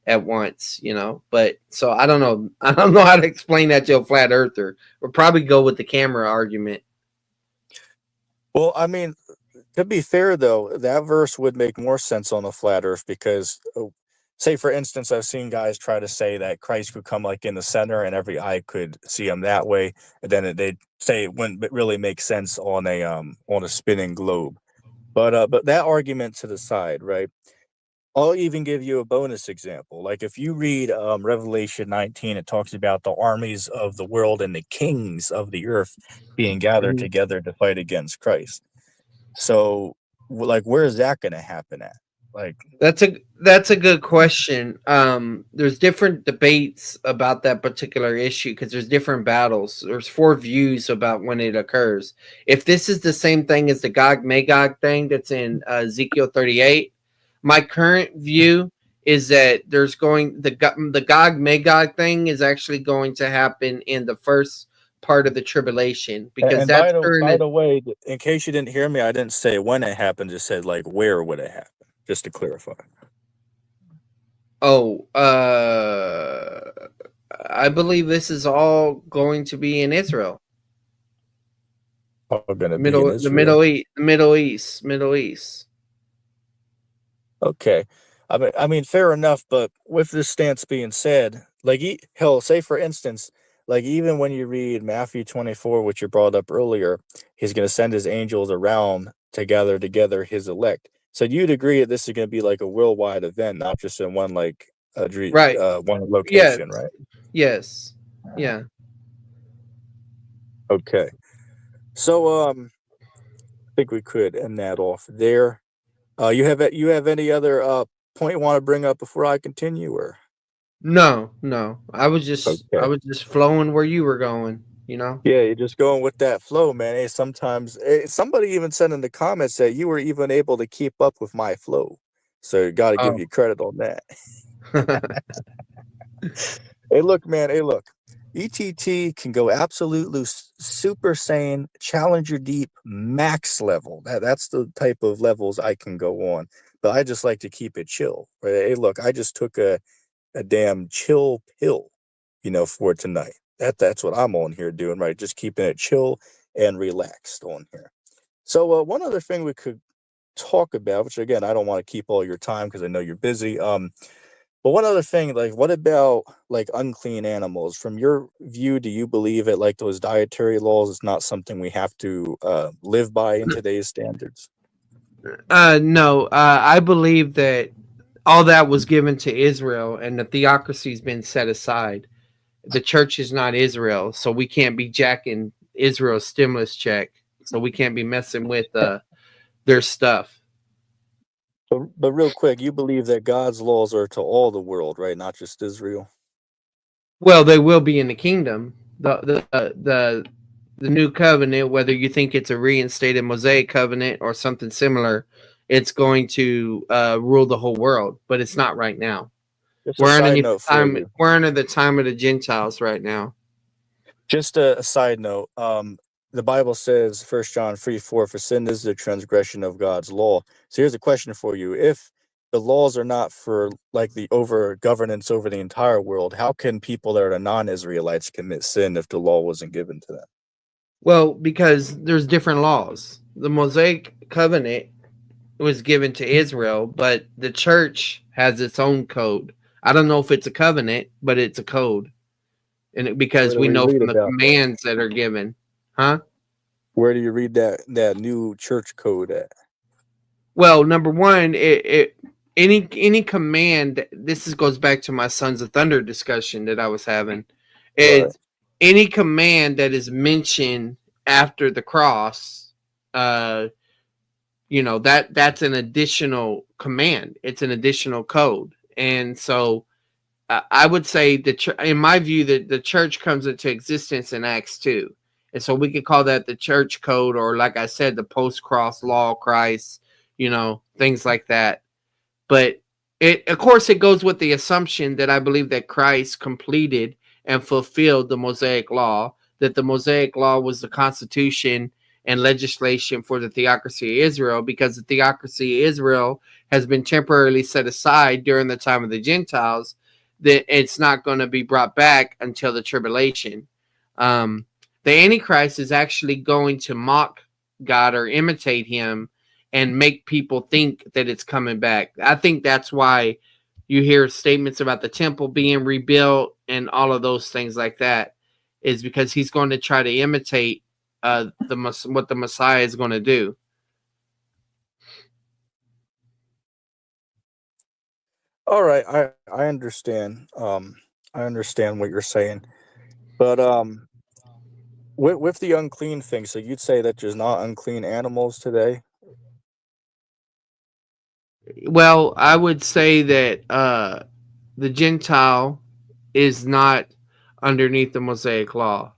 at once, you know. But so I don't know. I don't know how to explain that to a flat earther. We'll probably go with the camera argument.
Well, I mean, to be fair though, that verse would make more sense on a flat Earth because say for instance, I've seen guys try to say that Christ could come like in the center and every eye could see him that way, and then they say it wouldn't really make sense on a spinning globe. But that argument to the side, right? I'll even give you a bonus example. Like if you read Revelation 19, it talks about the armies of the world and the kings of the earth being gathered
Mhm.
together to fight against Christ. So, like, where is that going to happen at? Like,
That's a good question. There's different debates about that particular issue because there's different battles. There's four views about when it occurs. If this is the same thing as the Gog Magog thing that's in Ezekiel 38, my current view is that the Gog Magog thing is actually going to happen in the first part of the tribulation because
and
that's
by
during.
the way, in case you didn't hear me, I didn't say when it happened. Just said like where would it happen, just to clarify.
Oh, I believe this is all going to be in Israel,
All going to be in Israel.
Middle East.
Okay. I mean, fair enough, but with this stance being said, like, hell, say for instance, like, even when you read Matthew 24, which you brought up earlier, he's going to send his angels around to gather together his elect. So you'd agree that this is going to be like a worldwide event, not just in one, like,
Right.
one
Yes.
location, right?
Yes. Yeah.
Okay. So, I think we could end that off there. You have any other point you want to bring up before I continue, or?
No, no. I
Okay.
was just flowing where you were going, you know?
Yeah, you're just going with that flow, man. Hey, sometimes somebody even said in the comments that you were even able to keep up with my flow. So got to give
Oh.
you credit on that. Hey, look, man. Hey, look. ETT can go absolutely super sane, challenger deep, max level. That's the type of levels I can go on. But I just like to keep it chill. Right? Hey, look, I just took a damn chill pill, for tonight. That's what I'm on here doing, right? Just keeping it chill and relaxed on here. So one other thing we could talk about, which again I don't want to keep all your time because I know you're busy. But one other thing, like what about like unclean animals? From your view, do you believe that like those dietary laws is not something we have to live by in today's standards?
No. I believe that all that was given to Israel and the theocracy's been set aside. The church is not Israel, so we can't be jacking Israel's stimulus check. So we can't be messing with their stuff.
But real quick, you believe that God's laws are to all the world, right? Not just Israel.
Well, they will be in the kingdom. The new covenant, whether you think it's a reinstated Mosaic covenant or something similar, it's going to rule the whole world. But it's not right now.
Just a side note for you.
We're under the time of the Gentiles right now.
Just a side note. The Bible says, 1 John 3:4, for sin is the transgression of God's law. So here's a question for you. If the laws are not for like the over governance over the entire world, how can people that are non-Israelites commit sin if the law wasn't given to them?
Well, because there's different laws. The Mosaic covenant was given to Israel, but the church has its own code. I don't know if it's a covenant, but it's a code.
Where
Because
do
we
we
know
read
from the
about that?
commands that are given. Huh?
Where do you read that new church code at?
Well, number one, any command. Goes back to my Sons of Thunder discussion that I was having.
Right.
Is any command that is mentioned after the cross, that's an additional command. It's an additional code, and so I would say in my view, that the church comes into existence in Acts 2. And so we could call that the church code, or like I said, the post-cross law of Christ, things like that. But of course, it goes with the assumption that I believe that Christ completed and fulfilled the Mosaic law, that the Mosaic law was the constitution and legislation for the theocracy of Israel, because the theocracy of Israel has been temporarily set aside during the time of the Gentiles, that it's not going to be brought back until the tribulation. The Antichrist is actually going to mock God or imitate him and make people think that it's coming back. I think that's why you hear statements about the temple being rebuilt and all of those things like that, is because he's going to try to imitate what the Messiah is going to do.
All right, I understand. I understand what you're saying, but with the unclean thing, so you'd say that there's not unclean animals today?
Well, I would say that the Gentile is not underneath the Mosaic law.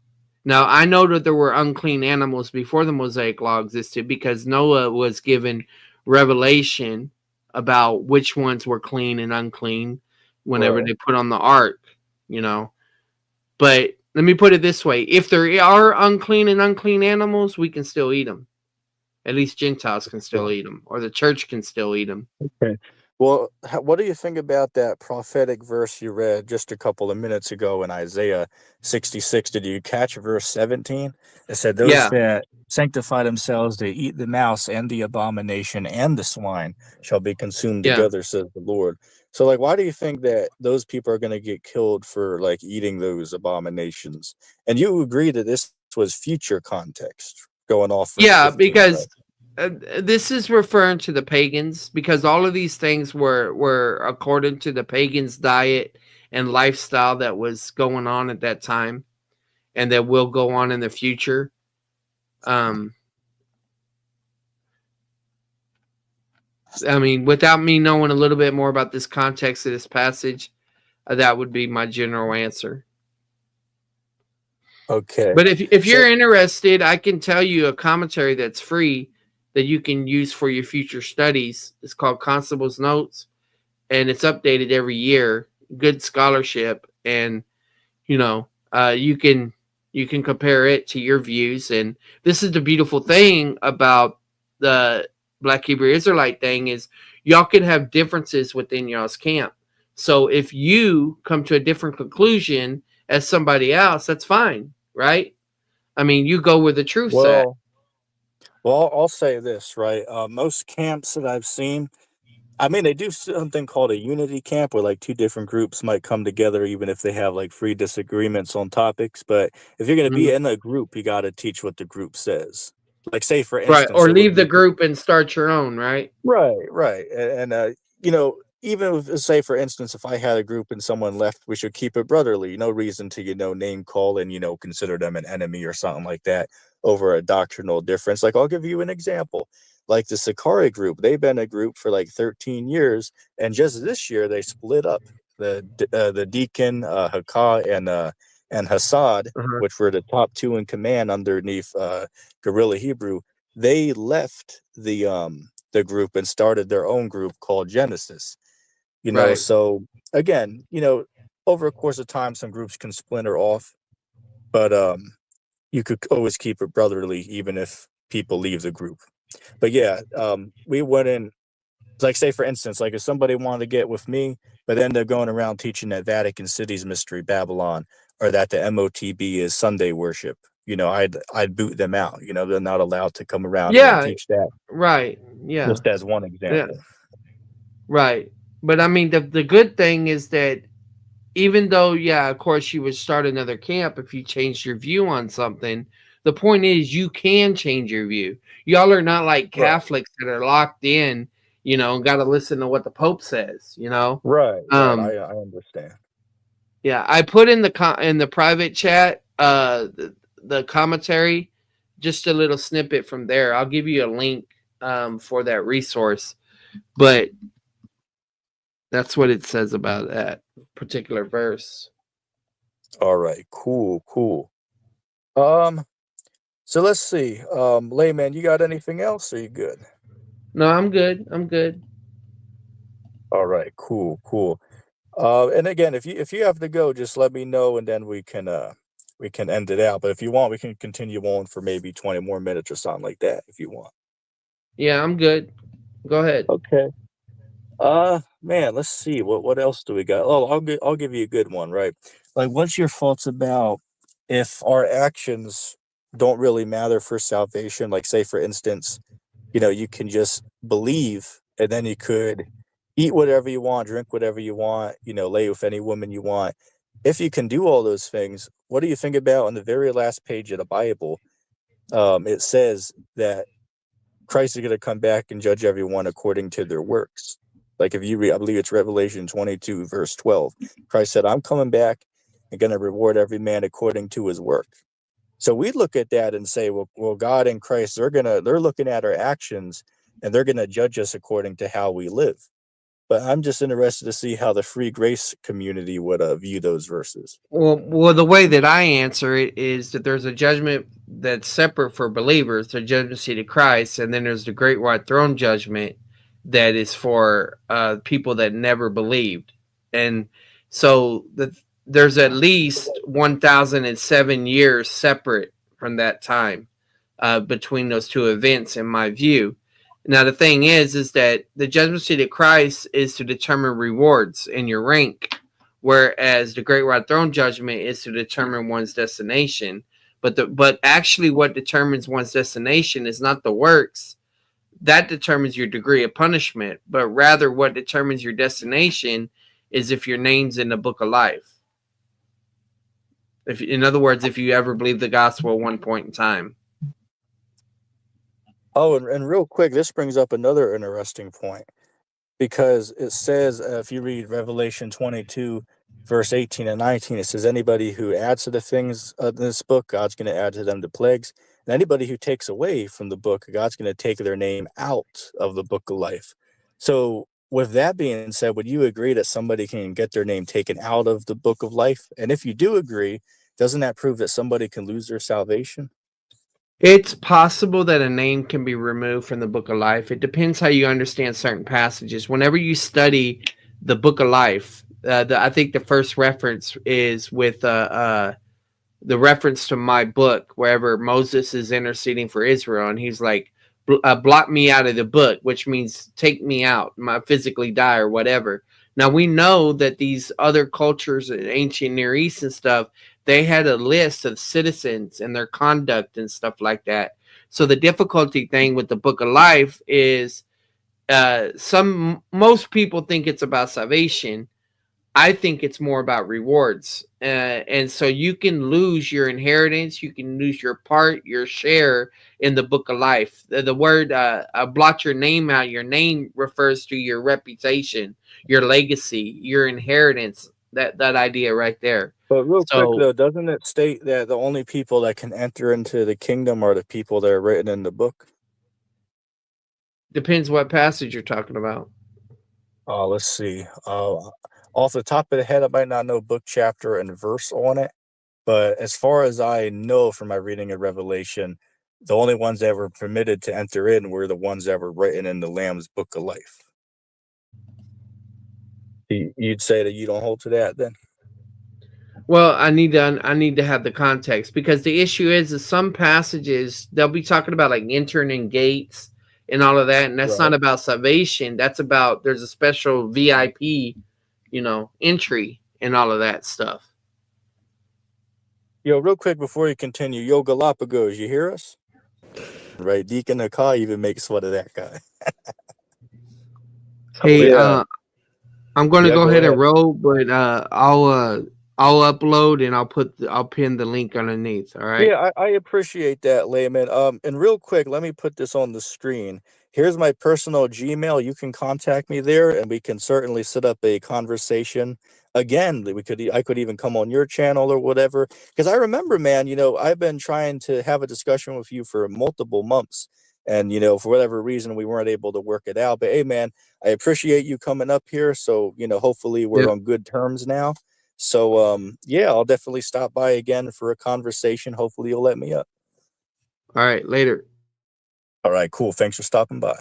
Now, I know that there were unclean animals before the Mosaic law existed because Noah was given revelation about which ones were clean and unclean whenever
Right.
they put on the ark, you know. But let me put it this way: if there are unclean animals, we can still eat them. At least Gentiles can still eat them, or the church can still eat them.
Okay. Well, what do you think about that prophetic verse you read just a couple of minutes ago in Isaiah 66? Did you catch verse 17? It said, "Those
Yeah,
that sanctify themselves, they eat the mouse and the abomination and the swine shall be consumed
yeah.
together, says the Lord." So, like, why do you think that those people are going to get killed for like eating those abominations? And you agree that this was future context going off verse
Yeah,
15,
because
right?
this is referring to the pagans, because all of these things were according to the pagans' diet and lifestyle that was going on at that time, and that will go on in the future. Um, I mean, without me knowing a little bit more about this context of this passage, that would be my general answer.
Okay.
But if
So,
you're interested, I can tell you a commentary that's free that you can use for your future studies. It's called Constable's Notes, and it's updated every year. Good scholarship, and you know, you can compare it to your views. And this is the beautiful thing about the Black Hebrew Israelite thing, is y'all can have differences within y'all's camp. So if you come to a different conclusion as somebody else, that's fine, right? I mean, you go where the truth's at.
well, I'll say this, right? Most camps that I've seen, I mean, they do something called a unity camp where like two different groups might come together, even if they have like free disagreements on topics. But if you're going to be
Mhm.
in a group, you got to teach what the group says. Like, say, for
Right.
instance,
Or
it would
leave the
be
group and start your own, right?
right, right. Even if, say, for instance, if I had a group and someone left, we should keep it brotherly. No reason to, name call and, consider them an enemy or something like that over a doctrinal difference. Like, I'll give you an example. Like the Sakari group, they've been a group for like 13 years, and just this year they split up. The deacon, Hakah, and Hassad,
Uh-huh.
which were the top two in command underneath Guerrilla Hebrew, they left the group and started their own group called Genesis.
Right.
So again, over a course of time, some groups can splinter off, but you could always keep it brotherly even if people leave the group. But yeah, we went in, like, say for instance, like if somebody wanted to get with me, but then they're going around teaching that Vatican City's mystery Babylon, or that the MOTB is Sunday worship. I'd boot them out. They're not allowed to come around here and
Yeah.
teach that.
Right. Yeah.
Just as one
Yeah.
example.
Right. But I mean, the good thing is that even though, yeah, of course, you would start another camp if you changed your view on something. The point is, you can change your view. Y'all are not like
Right.
Catholics that are locked in, and got to listen to what the Pope says.
Right, right.
Um,
I understand.
yeah, I put in the private chat the commentary, just a little snippet from there. I'll give you a link for that resource, but that's what it says about that particular verse.
All right, cool, cool. Um, so let's see. Layman, you got anything else? Or are you good?
No, I'm good. I'm good.
All right, cool, cool. And again, if you have to go, just let me know, and then we can end it out. But if you want, we can continue on for maybe 20 more minutes or something like that, if you want.
Yeah, I'm good. Go ahead.
Okay. Man, let's see. What else do we got? Oh, I'll give you a good one, right? Like, what's your thoughts about if our actions don't really matter for salvation? Like, say, for instance, you can just believe, and then you could eat whatever you want, drink whatever you want, lay with any woman you want. If you can do all those things, what do you think about on the very last page of the Bible? It says that Christ is going to come back and judge everyone according to their works. Like if you read, I believe it's Revelation 22, verse 12. Christ said, I'm coming back and going to reward every man according to his work. So we look at that and say, well, God and Christ, they're looking at our actions and they're going to judge us according to how we live. But I'm just interested to see how the free grace community would view those verses.
Well, the way that I answer it is that there's a judgment that's separate for believers, the judgment seat of Christ, and then there's the great white throne judgment that is for people that never believed. And so there's at least 1,007 years separate from that time between those two events, in my view. Now, the thing is that the judgment seat of Christ is to determine rewards in your rank, whereas the great white throne judgment is to determine one's destination. But actually, what determines one's destination is not the works that determines your degree of punishment, but rather what determines your destination is if your name's in the book of life. If, in other words, if you ever believe the gospel at one point in time.
Oh, and real quick, this brings up another interesting point, because it says, if you read Revelation 22, verse 18 and 19, it says, anybody who adds to the things in this book, God's going to add to them the plagues. And anybody who takes away from the book, God's going to take their name out of the book of life. So with that being said, would you agree that somebody can get their name taken out of the book of life? And if you do agree, doesn't that prove that somebody can lose their salvation?
It's possible that a name can be removed from the book of life. It depends how you understand certain passages. Whenever you study the book of life, I think the first reference is with the reference to my book, wherever Moses is interceding for Israel, and he's like, block me out of the book, which means take me out, physically die or whatever. Now, we know that these other cultures in ancient Near East and stuff, they had a list of citizens and their conduct and stuff like that. So the difficulty thing with the book of life is most people think it's about salvation. I think it's more about rewards. And so you can lose your inheritance, you can lose your part, your share in the book of life. The word blot your name out, your name refers to your reputation, your legacy, your inheritance, that idea right there.
But real quick
So
though, doesn't it state that the only people that can enter into the kingdom are the people that are written in the book?
depends what passage you're talking about.
Let's see. Off the top of the head, I might not know book, chapter, and verse on it, but as far as I know from my reading of Revelation, the only ones that were permitted to enter in were the ones that were written in the Lamb's Book of Life. You'd say that you don't hold to that then?
Well, I need to have the context, because the issue is some passages they'll be talking about like entering in gates and all of that, and that's
Right.
not about salvation. That's about there's a special VIP, entry and all of that stuff.
Yo, real quick before you continue, yo, Galapagos, you hear us? Right, Deacon Akai even makes fun of that guy.
Hey,
Yeah,
I'm gonna
yeah,
go
go
ahead and
ahead.
roll, but I'll upload and I'll pin the link underneath. All right.
Yeah, I appreciate that, Layman. And real quick, let me put this on the screen. Here's my personal Gmail. You can contact me there, and we can certainly set up a conversation again. I could even come on your channel or whatever. Because I remember, man, I've been trying to have a discussion with you for multiple months, and for whatever reason, we weren't able to work it out. But hey, man, I appreciate you coming up here. So hopefully we're
Yep.
on good terms now. So yeah, I'll definitely stop by again for a conversation. Hopefully you'll let me up.
All right. Later.
All right, cool. Thanks for stopping by.